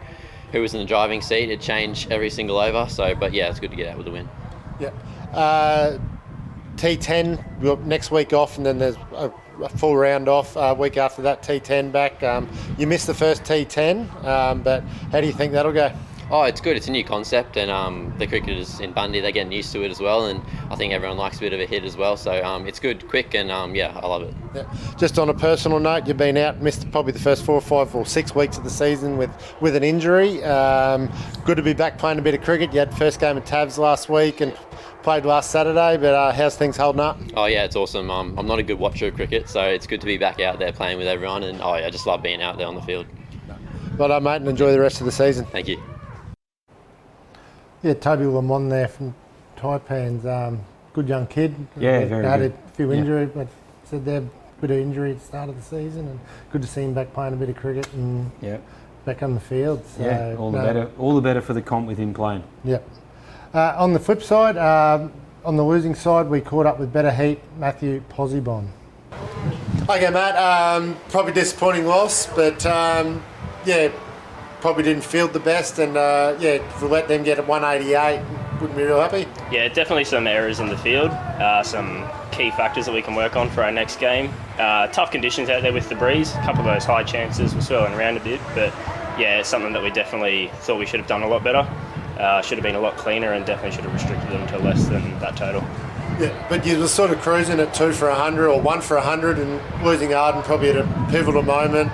who was in the driving seat. It changed every single over. So, but it's good to get out with the win. Yeah. T10, we've got next week off, and then there's a full round off. Week after that, T10 back. You missed the first T10, but how do you think that'll go? Oh, it's good. It's a new concept, and the cricketers in Bundy, they're getting used to it as well, and I think everyone likes a bit of a hit as well. So it's good, quick, and I love it. Yeah. Just on a personal note, you've been out, missed probably the first 4 or 5 or 6 weeks of the season with an injury. Good to be back playing a bit of cricket. You had first game at Tabs last week and played last Saturday, but how's things holding up? Oh yeah, it's awesome. I'm not a good watcher of cricket, so it's good to be back out there playing with everyone, and I just love being out there on the field. Well done, mate, and enjoy the rest of the season. Thank you. Yeah, Toby Lamond there from Taipans. Good young kid. Yeah, very had good. a few injuries, but said they're a bit of injury at the start of the season, and good to see him back playing a bit of cricket and back on the field. So, all the better for the comp with him playing. Yep. On the flip side, on the losing side, we caught up with better heat, Matthew Posibon. Okay, Matt. Probably disappointing loss, but probably didn't field the best, and if we let them get at 188, wouldn't be real happy. Yeah, definitely some errors in the field, some key factors that we can work on for our next game. Tough conditions out there with the breeze, a couple of those high chances were swirling around a bit, but yeah, it's something that we definitely thought we should have done a lot better. Should have been a lot cleaner and definitely should have restricted them to less than that total. Yeah, but you were sort of cruising at 2 for 100 or 1 for 100 and losing Arden probably at a pivotal moment.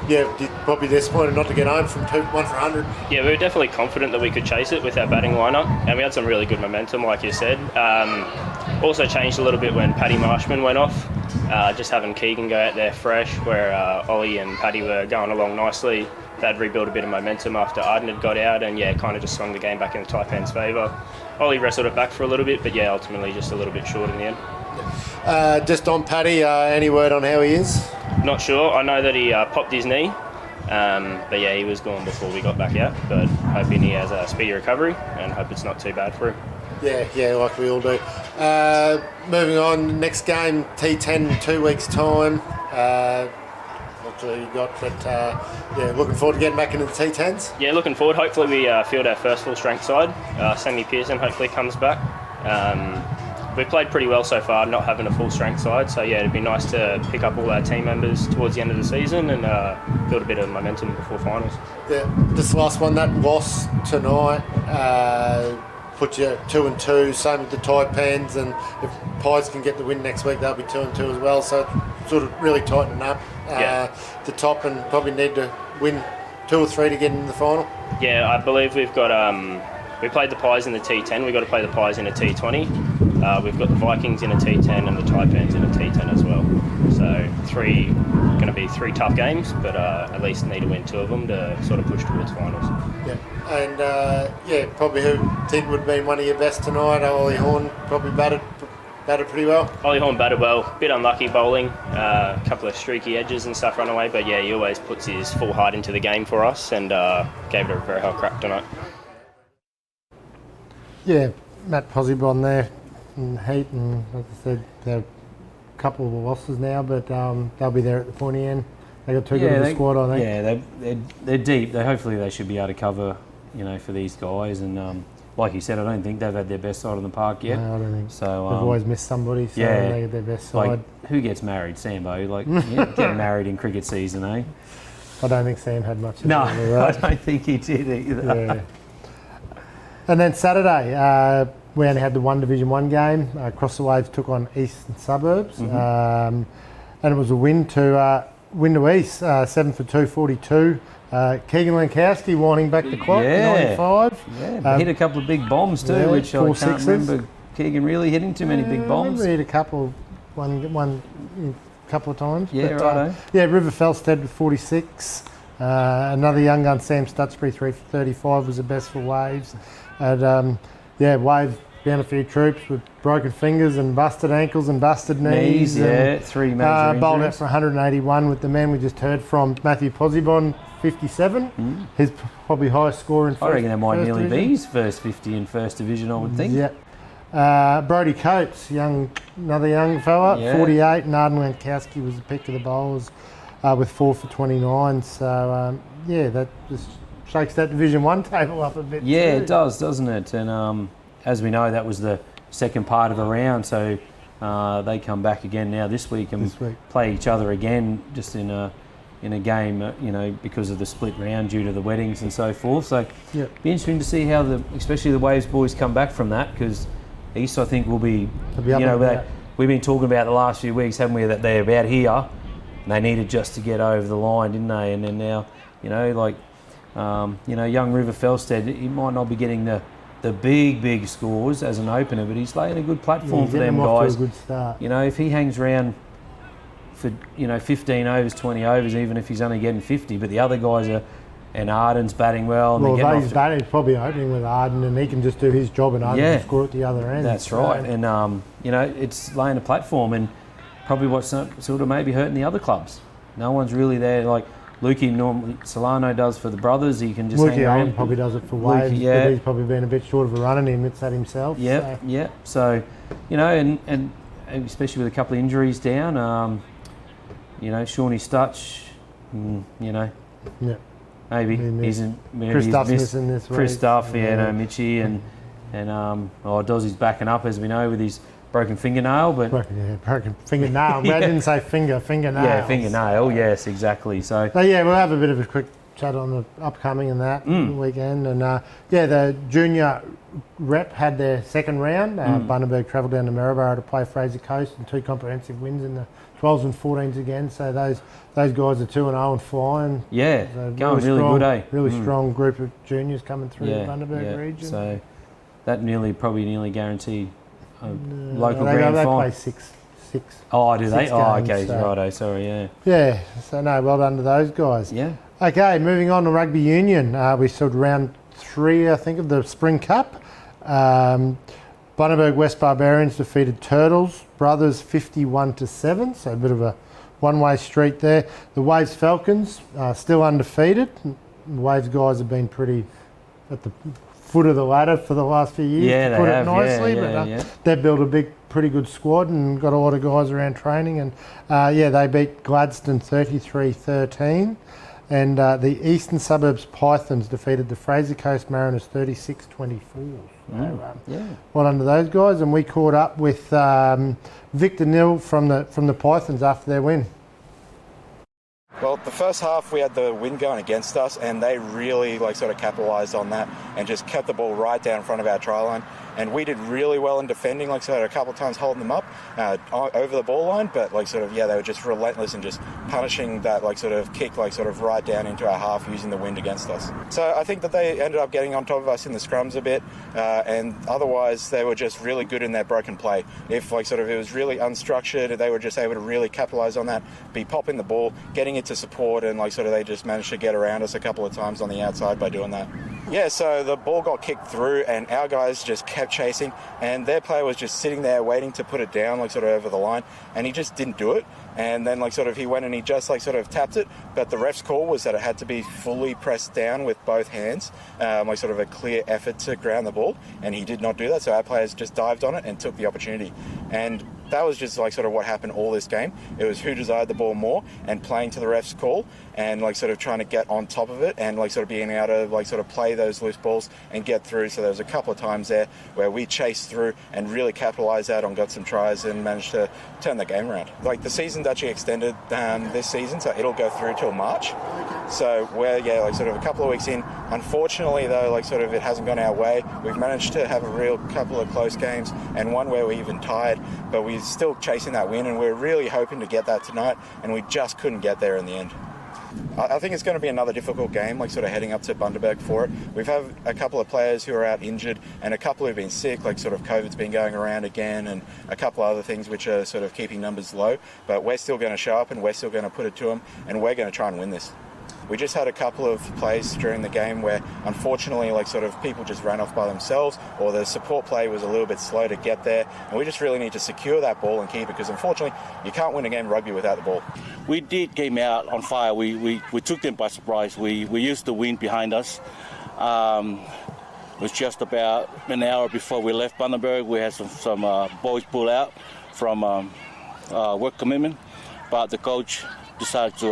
You're probably disappointed not to get home from 1 for 100. Yeah, we were definitely confident that we could chase it with our batting lineup, and we had some really good momentum, like you said. Also changed a little bit when Paddy Marshman went off. Just having Keegan go out there fresh, where Ollie and Paddy were going along nicely. They'd rebuilt a bit of momentum after Arden had got out, and kind of just swung the game back in the Taipan's favour. Ollie wrestled it back for a little bit, but ultimately just a little bit short in the end. Just on Paddy, any word on how he is? Not sure. I know that he popped his knee, but he was gone before we got back out. But hoping he has a speedy recovery and hope it's not too bad for him. Yeah, like we all do. Moving on, next game, T10 in 2 weeks' time. Not sure who you got, but looking forward to getting back into the T10s. Yeah, looking forward. Hopefully we field our first full strength side. Sammy Pearson hopefully comes back. We've played pretty well so far, not having a full strength side, so it'd be nice to pick up all our team members towards the end of the season and build a bit of momentum before finals. Yeah, just the last one, that loss tonight puts you at 2-2, same with the Taipans, and if Pies can get the win next week, they'll be 2-2 as well, so it's sort of really tightening up the top, and probably need to win 2 or 3 to get into the final. Yeah, I believe we've got, we played the Pies in the T10, we've got to play the Pies in a T20. We've got the Vikings in a T10 and the Taipans in a T10 as well. So going to be 3 tough games, but at least need to win 2 of them to sort of push towards finals. Yeah, and probably who think would have been one of your best tonight. Ollie Horn probably batted pretty well. Ollie Horn batted well, bit unlucky bowling, a couple of streaky edges and stuff run away, but he always puts his full heart into the game for us and gave it a very hard crack tonight. Yeah, Matt Posibon there in heat, and as I said, they're a couple of losses now, but they'll be there at the pointy end. They got too good of a squad, I think. Yeah, they're deep. Hopefully they should be able to cover, for these guys. And like you said, I don't think they've had their best side on the park yet. No, I don't think so. They've always missed somebody, so they get their best side. Like, who gets married? Sambo? Getting married in cricket season, eh? I don't think Sam had much. No, I don't think he did either. Yeah. And then Saturday, we only had the one Division 1 game. Across the Waves took on Eastern Suburbs, and it was a win to East, 7 for 242. Keegan Lankowski winding back the clock, 95. Yeah, hit a couple of big bombs too, which I can't remember Keegan really hitting too many big bombs. He hit a couple, one couple of times. Yeah, but, righto. River Felsted with 46. Another young gun, Sam Stutsbury, 3 for 35 was the best for Waves. And Waves down a few troops with broken fingers and busted ankles and busted knees. And, 3 major injuries. Bowled out for 181 with the man we just heard from, Matthew Posibon, 57. His probably highest score in first. I reckon that might nearly division. be his first 50 in first division, I would think. Yeah. Brodie Coates, another young fella, 48, and Arden Lankowski was the pick of the bowlers with 4 for 29. So, that just shakes that Division 1 table up a bit. Yeah, too. it does, doesn't it? And as we know, that was the second part of the round, so they come back again now this week and play each other again, just in a game, because of the split round due to the weddings and so forth. So be interesting to see how especially the Waves boys come back from that, because East, I think, will be, we've been talking about the last few weeks, haven't we, that they're about here, and they needed just to get over the line, didn't they? And then now, young River Felsted, he might not be getting the big scores as an opener, but he's laying a good platform for them guys. To a good start. If he hangs around for 15 overs, 20 overs, even if he's only getting 50, but the other guys and Arden's batting well. And if he's batting, he's probably opening with Arden, and he can just do his job, and Arden can score at the other end. That's right, and it's laying a platform, and probably what's sort of maybe hurting the other clubs. No one's really there like Lukey normally, Solano does for the brothers. He can just hang around. Probably does it for Waves, but he's probably been a bit short of a run, and he admits that himself. So, and especially with a couple of injuries down, Shawnee Stutch, Yeah. Maybe. Chris Duff's missing this week. Chris Duff, Mitchie, and Dozzie's backing up, as we know, with his broken fingernail. But broken fingernail. I didn't say fingernail. Yeah, fingernail. Yes, exactly. So we'll have a bit of a quick chat on the upcoming and that weekend. And the junior rep had their second round. Bundaberg travelled down to Maryborough to play Fraser Coast, and 2 comprehensive wins in the 12s and 14s again. So those guys are 2-0 and flying. Yeah, so going really good, eh? Really strong group of juniors coming through the Bundaberg region. So that probably nearly guaranteed local grand they final. Play six. Oh, do they? Games, Okay, righto. Sorry, yeah. Yeah. So well done to those guys. Yeah. Okay, moving on to rugby union. We saw round 3, I think, of the Spring Cup. Bundaberg West Barbarians defeated Turtles Brothers 51-7, so a bit of a one-way street there. The Waves Falcons still undefeated. The Waves guys have been pretty at the foot of the ladder for the last few years, yeah, to put they it have. nicely. They've built a pretty good squad and got a lot of guys around training. And they beat Gladstone 33-13. And the Eastern Suburbs Pythons defeated the Fraser Coast Mariners 36-24. Well done to those guys. And we caught up with Victor Nill from the Pythons after their win. Well, the first half we had the wind going against us, and they really sort of capitalised on that and just kept the ball right down in front of our try line. And we did really well in defending, a couple of times holding them up over the ball line, but they were just relentless and just punishing that kick right down into our half using the wind against us. So I think that they ended up getting on top of us in the scrums a bit, and otherwise they were just really good in their broken play. If it was really unstructured, they were just able to really capitalise on that, be popping the ball, getting it to support, and they just managed to get around us a couple of times on the outside by doing that. Yeah, so the ball got kicked through and our guys just kept chasing, and their player was just sitting there waiting to put it down over the line, and he just didn't do it. And then he went and he just tapped it, but the ref's call was that it had to be fully pressed down with both hands, a clear effort to ground the ball, and he did not do that. So our players just dived on it and took the opportunity, and that was just what happened all this game. It was who desired the ball more and playing to the ref's call and trying to get on top of it and being able to play those loose balls and get through. So there was a couple of times there where we chased through and really capitalised out on, got some tries and managed to turn the game around. The season's actually extended this season, so it'll go through till March. So we're a couple of weeks in. Unfortunately though, it hasn't gone our way. We've managed to have a real couple of close games and one where we even tied, but we're still chasing that win, and we're really hoping to get that tonight, and we just couldn't get there in the end. I think it's going to be another difficult game, heading up to Bundaberg for it. We've had a couple of players who are out injured and a couple who've been sick, COVID's been going around again, and a couple of other things which are keeping numbers low. But we're still going to show up and we're still going to put it to them, and we're going to try and win this. We just had a couple of plays during the game where, unfortunately, people just ran off by themselves, or the support play was a little bit slow to get there, and we just really need to secure that ball and keep it, because unfortunately, you can't win a game of rugby without the ball. We did came out on fire. We took them by surprise. We used the wind behind us. It was just about an hour before we left Bundaberg. We had some boys pull out from work commitment, but the coach decided to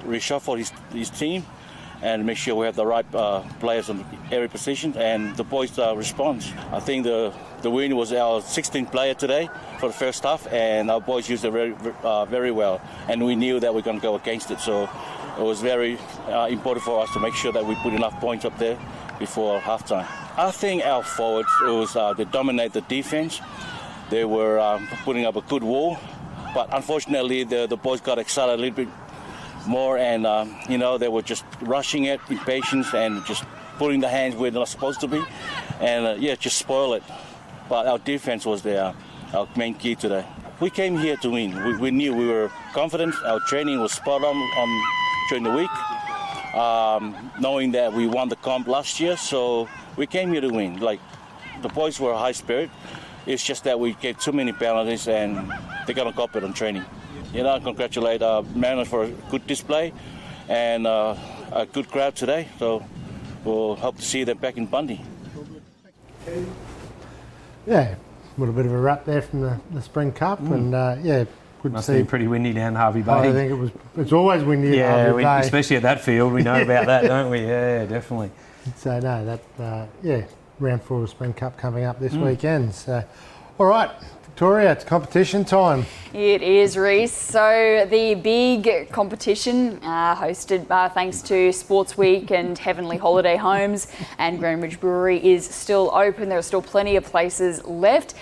reshuffle his team and make sure we have the right players on every position, and the boys respond. I think the win was our 16th player today for the first half, and our boys used it very well, and we knew that we were going to go against it, so it was very important for us to make sure that we put enough points up there before halftime. I think our forwards, they dominate the defense. They were putting up a good wall, but unfortunately the boys got excited a little bit more, and they were just rushing it, impatience, and just putting the hands where they're not supposed to be, and just spoil it. But our defense was our main key today. We came here to win. We knew, we were confident. Our training was spot on during the week, knowing that we won the comp last year, so we came here to win. The boys were high spirit. It's just that we gave too many penalties, and they're going to cop it on training. Congratulate Mariners for a good display and a good crowd today. So we'll hope to see them back in Bundy. Yeah, a little bit of a wrap there from the Spring Cup, and Must have been pretty windy down Harvey Bay. I think it's always windy at Harvey Bay. Especially at that field. We know about that, don't we? Yeah, definitely. So, no, round 4 of the Spring Cup coming up this weekend. So, all right, Victoria, it's competition time. It is, Rhys. So the big competition hosted thanks to Sports Week and Heavenly Holiday Homes and Greenwich Brewery is still open. There are still plenty of places left.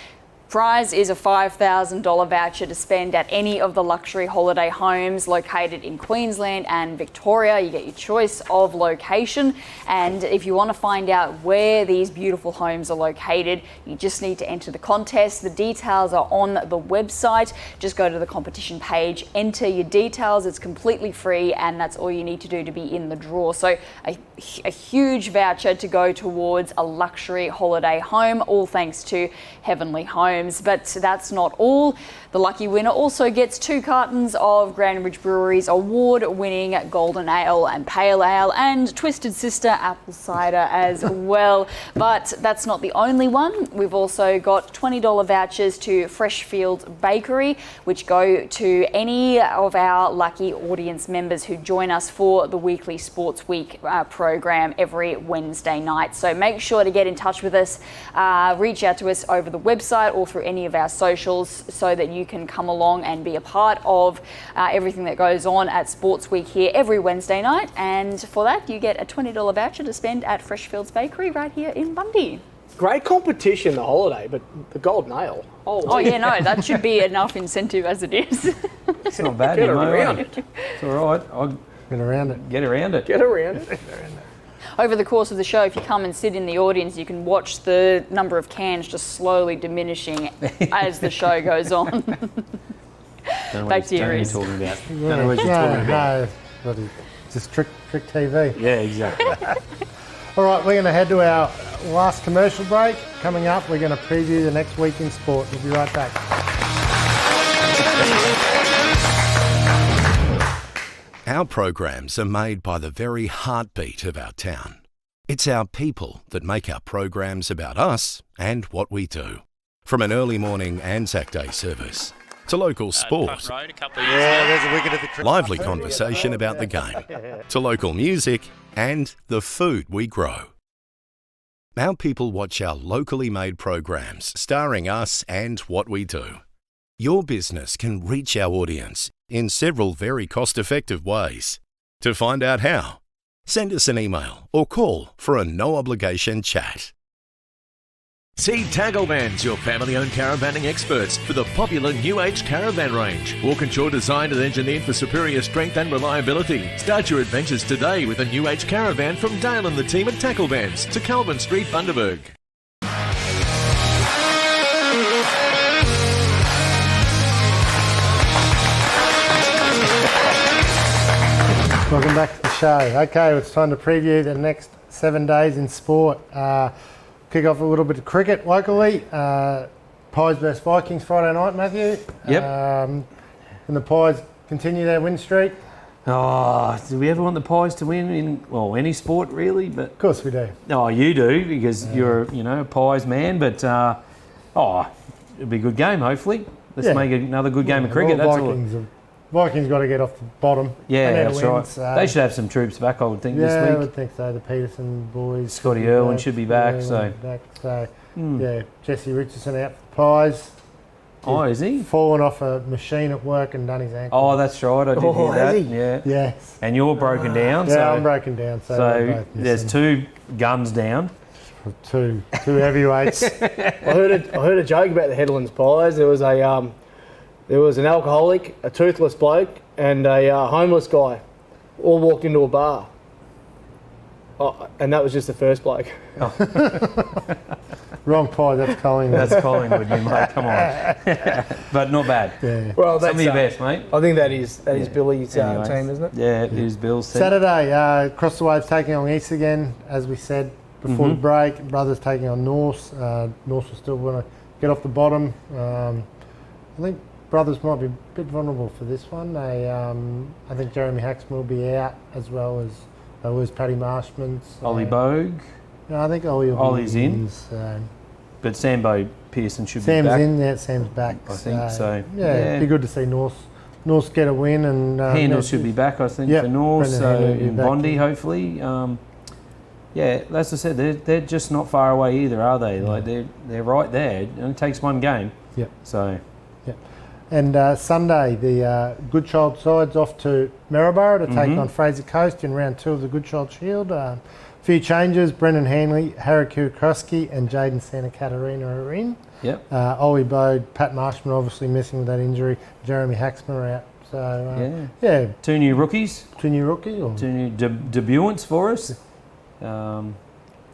Prize is a $5,000 voucher to spend at any of the luxury holiday homes located in Queensland and Victoria. You get your choice of location, and if you want to find out where these beautiful homes are located, you just need to enter the contest. The details are on the website. Just go to the competition page, enter your details. It's completely free, and that's all you need to do to be in the draw. So a huge voucher to go towards a luxury holiday home, all thanks to Heavenly Homes. But that's not all. The lucky winner also gets 2 cartons of Greenwich Brewery's award-winning Golden Ale and Pale Ale and Twisted Sister apple cider as well. But that's not the only one. We've also got $20 vouchers to Freshfields Bakery, which go to any of our lucky audience members who join us for the weekly Sports Week program every Wednesday night. So make sure to get in touch with us, reach out to us over the website or through any of our socials so that you can come along and be a part of everything that goes on at Sports Week here every Wednesday night. And for that, you get a $20 voucher to spend at Freshfields Bakery right here in Bundy. Great competition, the holiday, but the Golden Ale. Oh yeah, no, that should be enough incentive as it is. It's not bad. Get around it. It's all right. I'll get around it. Get around it. Get around it. Over the course of the show, if you come and sit in the audience, you can watch the number of cans just slowly diminishing as the show goes on. Back to you, Rhys. Talking about. No, just trick TV. Yeah, exactly. All right, we're going to head to our last commercial break. Coming up, we're going to preview the next week in sport. We'll be right back. Our programs are made by the very heartbeat of our town. It's our people that make our programs about us and what we do. From an early morning Anzac Day service to local sport, lively conversation about the game, to local music and the food we grow. Our people watch our locally made programs starring us and what we do. Your business can reach our audience in several very cost-effective ways. To find out how, send us an email or call for a no-obligation chat. See Tagglevan's, your family-owned caravanning experts for the popular New Age caravan range. Walkinshaw designed and engineered for superior strength and reliability. Start your adventures today with a New Age caravan from Dale and the team at Tagglevan's to Calvin Street, Bundaberg. Welcome back to the show. Okay, it's time to preview the next 7 days in sport. Kick off a little bit of cricket locally. Pies versus Vikings Friday night, Matthew. Yep. And the Pies continue their win streak. Oh, do we ever want the Pies to win in, well, any sport really? But of course we do. Oh, you do, because you're, a Pies man. But, it'll be a good game, hopefully. Let's make another good game of cricket. That's all. Vikings got to get off the bottom. Yeah, that's right. They should have some troops back, I would think, this week. Yeah, I would think so. The Peterson boys. Scotty Irwin should be back. Jesse Richardson out for the Pies. Oh, is he? Fallen off a machine at work and done his ankle. Oh, that's right. I did hear that. Yeah. Yes. And you're broken down. Yeah, I'm broken down. So there's 2 guns down. Two heavyweights. I heard a joke about the Headlands Pies. There was an alcoholic, a toothless bloke, and a homeless guy all walked into a bar. Oh, and that was just the first bloke. Oh. Wrong pie, that's Collingwood. That's Collingwood, you mate, come on. But not bad. Yeah. Well, some of your best, mate. I think that is Billy's team, isn't it? Yeah, it is Bill's team. Saturday, Cross the Waves taking on East again, as we said before the break. Brothers taking on Norse. Norse will still want to get off the bottom. I think Brothers might be a bit vulnerable for this one. I think Jeremy Haxman will be out, as well as they lose Paddy Marshman. Ollie Bogue. No, I think Ollie's in. but Sambo Pearson should Sam's be back. in there. Sam's back. I think so. Yeah, it'd be good to see North get a win, and Handel should be back, I think, for North. Brendan So Handel will be in back, Bondi, hopefully. Yeah, as I said, they're just not far away either, are they? Like they're right there. It only takes one game. Yep. So. Yep. And Sunday, the Good Child side's off to Maryborough to take on Fraser Coast in round 2 of the Good Child Shield. A few changes: Brendan Hanley, Harry Kuroski, and Jaden Santa Catarina are in. Yep. Ollie Bode, Pat Marshman obviously missing with that injury. Jeremy Haxman are out. So yeah. 2 new rookies. 2 new rookies. Or? 2 new debutants for us. How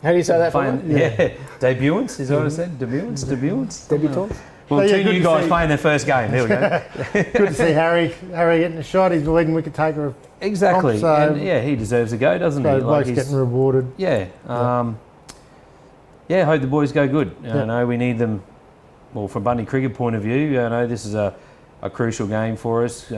do you say that? Yeah, debutants. Is that what I said? Debutants. Debutants. Well, 2 new guys playing their first game. There we go. Good to see Harry getting a shot. He's the leading wicket taker of exactly. Comp, so and he deserves a go, doesn't he? Like he's getting rewarded. Yeah. I hope the boys go good. I know we need them. Well, from Bundy cricket point of view, I know this is a crucial game for us.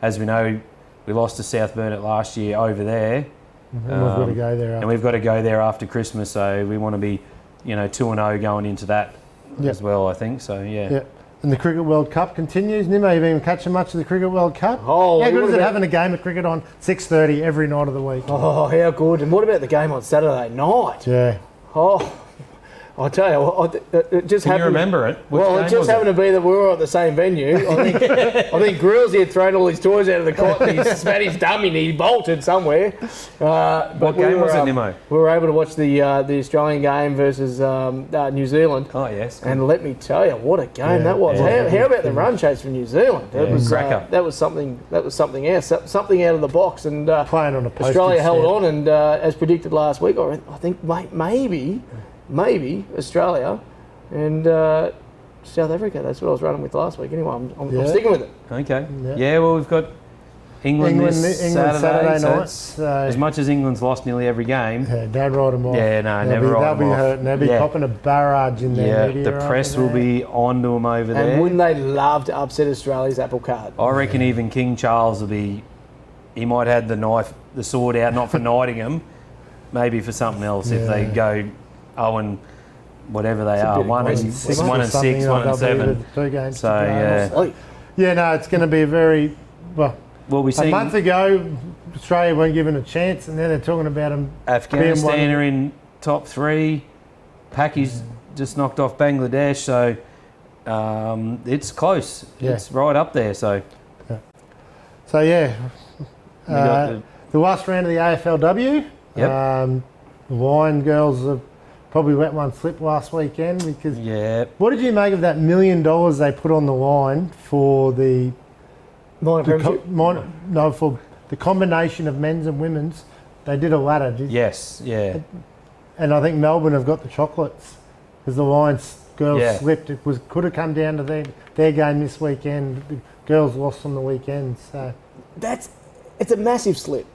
As we know, we lost to South Burnett last year over there. And we've got to go there. And we've got to go there after Christmas, so we want to be, 2-0 going into that as well, I think. So, yeah. Yeah. And the Cricket World Cup continues. Nimo, you've been catching much of the Cricket World Cup? Oh, how good is it having a game of cricket on 6:30 every night of the week? Oh, how good. And what about the game on Saturday night? Yeah. Oh, I'll tell you, it just Can happened. you remember it? Which Well, it game just was happened to be that we were at the same venue. I think Grills had thrown all his toys out of the cot and he spat his dummy and he bolted somewhere. What game was it, Nimo? We were able to watch the Australian game versus New Zealand. Oh, yes. Good. And let me tell you, what a game that was. How about the run chase from New Zealand? That was cracker. That was something else. Something out of the box. And playing on a postage Australia held stamp. on, and as predicted last week, I think maybe Australia and South Africa. That's what I was running with last week. Anyway, I'm sticking with it. Okay. Yeah, well, we've got England this Saturday night. So as much as England's lost nearly every game. Yeah, don't write them off. Yeah, no, never write them They'll be off. hurt and they'll be popping a barrage in their media. The press will be on to them over there. And wouldn't they love to upset Australia's apple cart? I reckon even King Charles will be... He might have the sword out, not for knighting him, maybe for something else if they go 0 whatever they are, 1 and 6, 1 and 7. 2 games. So no, it's going to be a very a month ago, Australia weren't given a chance, and then they're talking about them. Afghanistan are in top 3. Paki's just knocked off Bangladesh, so it's close. Yeah. It's right up there. So the last round of the AFLW. Yep. The Wine girls have probably let one slip last weekend because. Yeah. What did you make of that $1 million they put on the line for the? For the combination of men's and women's? They did a ladder. Yes. Yeah. And I think Melbourne have got the chocolates because the Lions girls slipped. It could have come down to their game this weekend. The girls lost on the weekend. So it's a massive slip.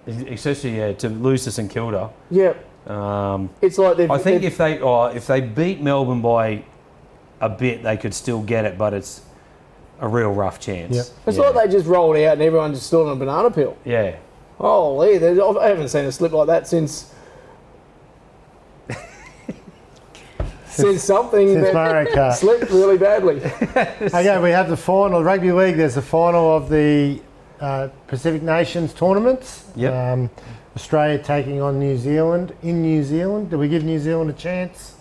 Especially to lose to St Kilda. Yeah. It's like I think if they beat Melbourne by a bit, they could still get it, but it's a real rough chance. Yep. It's like they just rolled out and everyone just stood on a banana peel. Yeah. Holy, I haven't seen a slip like that since something that slipped really badly. Okay, we have the final rugby league. There's the final of the Pacific Nations tournaments. Yep. Australia taking on New Zealand in New Zealand. Do we give New Zealand a chance?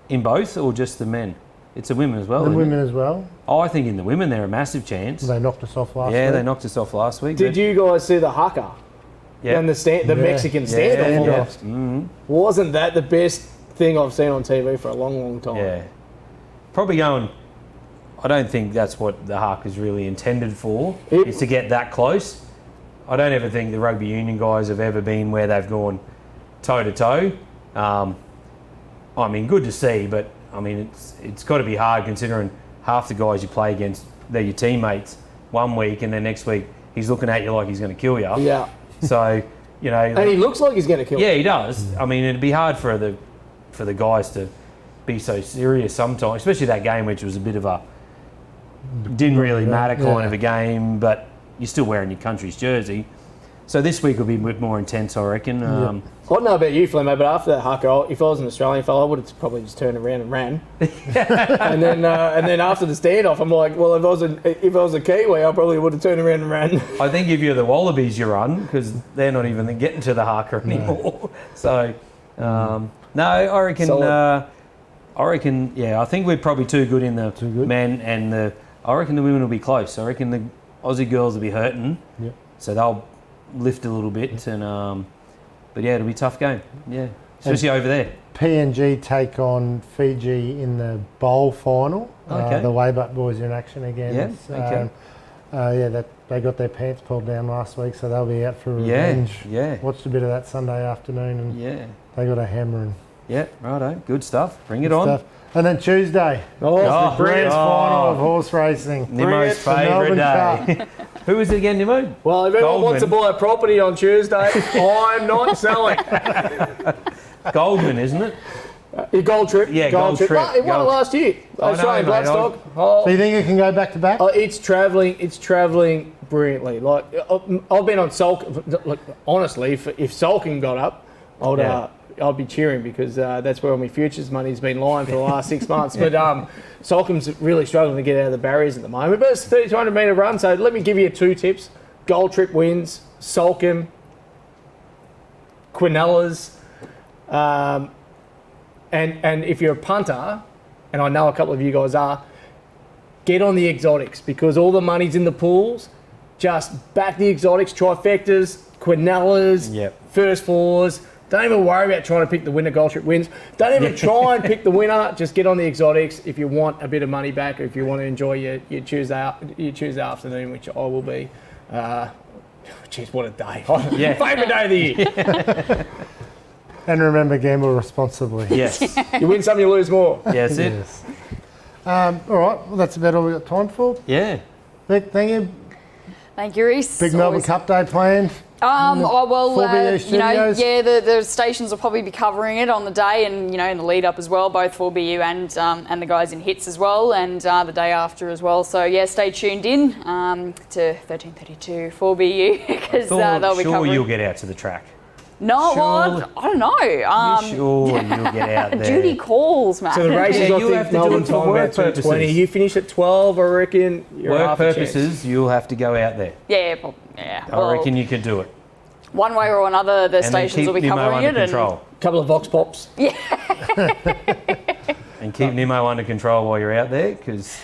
In both or just the men? It's the women as well. The women as well. Oh, I think in the women they're a massive chance. They knocked us off last week. Yeah, they knocked us off last week. Did you guys see the haka? Yeah. And the Mexican standoff? Yeah. Mm-hmm. Wasn't that the best thing I've seen on TV for a long, long time? Yeah. Probably going... I don't think that's what the haka is really intended for, is to get that close. I don't ever think the rugby union guys have ever been where they've gone toe-to-toe. I mean, good to see, but I mean, it's got to be hard considering half the guys you play against, they're your teammates one week, and then next week he's looking at you like he's going to kill you. Yeah. So, and he looks like he's going to kill you. Yeah, he does. I mean, it'd be hard for the guys to be so serious sometimes, especially that game, which was a bit of a didn't really matter kind of a game, but you're still wearing your country's jersey. So this week will be a bit more intense, I reckon. I don't know about you, Flemmo, but after that haka, if I was an Australian fella, I would have probably just turned around and ran. and then after the standoff, I'm like, well, if I was a Kiwi, I probably would have turned around and ran. I think if you're the Wallabies, you run because they're not even getting to the haka anymore. So, no, I reckon. I think we're probably too good in the men and I reckon the women will be close. I reckon the Aussie girls will be hurting, so they'll lift a little bit and. But yeah, it'll be a tough game. Yeah, especially over there. PNG take on Fiji in the bowl final. Okay. The Waybutt boys are in action again. Yeah. Okay. They got their pants pulled down last week, so they'll be out for revenge. Yeah. Watched a bit of that Sunday afternoon, and they got a hammering. Yeah, righto. Good stuff. Bring it on. And then Tuesday, the grand final of horse racing. Nimmo's favourite day. Who was it again, Nimmo? Well, if anyone wants to buy a property on Tuesday, I'm not selling. Goldman, isn't it? Gold Trip. Yeah, Gold Trip. It won it last year. Australian Bloodstock. So you think it can go back to back? It's travelling brilliantly. Like I've been on Sulk. Look, honestly, if Sulking got up, I'd be cheering because that's where all my futures money's been lying for the last 6 months. But Sulking's really struggling to get out of the barriers at the moment. But it's a 3,200 metre run, so let me give you 2 tips. Gold Trip wins, Sulking, Quinellas, and if you're a punter, and I know a couple of you guys are, get on the exotics because all the money's in the pools. Just back the exotics, trifectas, Quinellas, first fours. Don't even worry about trying to pick the winner. Gold Trip wins. Don't even try and pick the winner. Just get on the exotics if you want a bit of money back or if you want to enjoy your Tuesday afternoon, which I will be. Jeez, what a day. Favourite day of the year. And remember, gamble responsibly. Yes. You win some, you lose more. Yes, it. Yes. All right, well, that's about all we've got time for. Yeah. Vic, thank you. Thank you, Rhys. Big Melbourne Cup Day planned. The stations will probably be covering it on the day and, in the lead up as well, both 4BU and the guys in hits as well, and the day after as well. So, stay tuned in to 1332 4BU because they'll be covering. Sure you'll get out to the track. No, well, I don't know. You sure you'll get out there? Duty calls, man. So the races, I think Melbourne time about 2:20. You finish at 12, I reckon. Work purposes, you'll have to go out there. Yeah. I reckon you could do it. One way or another, the stations will be covering it. Control. A couple of vox pops. Yeah. And keep Nimmo under control while you're out there, because.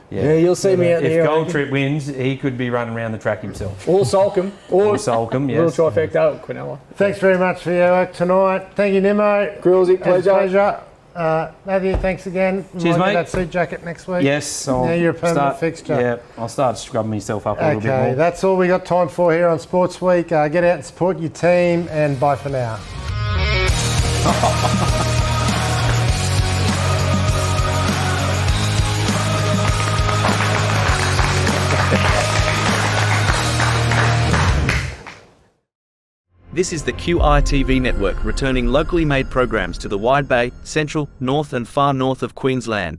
Yeah, you'll see me out there. If Gold Trip wins, he could be running around the track himself. Or Sulcombe. Or Sulcombe, yes. Little trifecta at Quinella. Thanks very much for your work tonight. Thank you, Nimmo. Grillsy, pleasure. Matthew, thanks again. Cheers, mate. Get that suit jacket next week. Yes. Now you're a permanent fixture. Yeah, I'll start scrubbing myself up a little bit more. Okay, that's all we got time for here on Sports Week. Get out and support your team, and bye for now. This is the QITV network returning locally made programs to the Wide Bay, Central, North and far north of Queensland.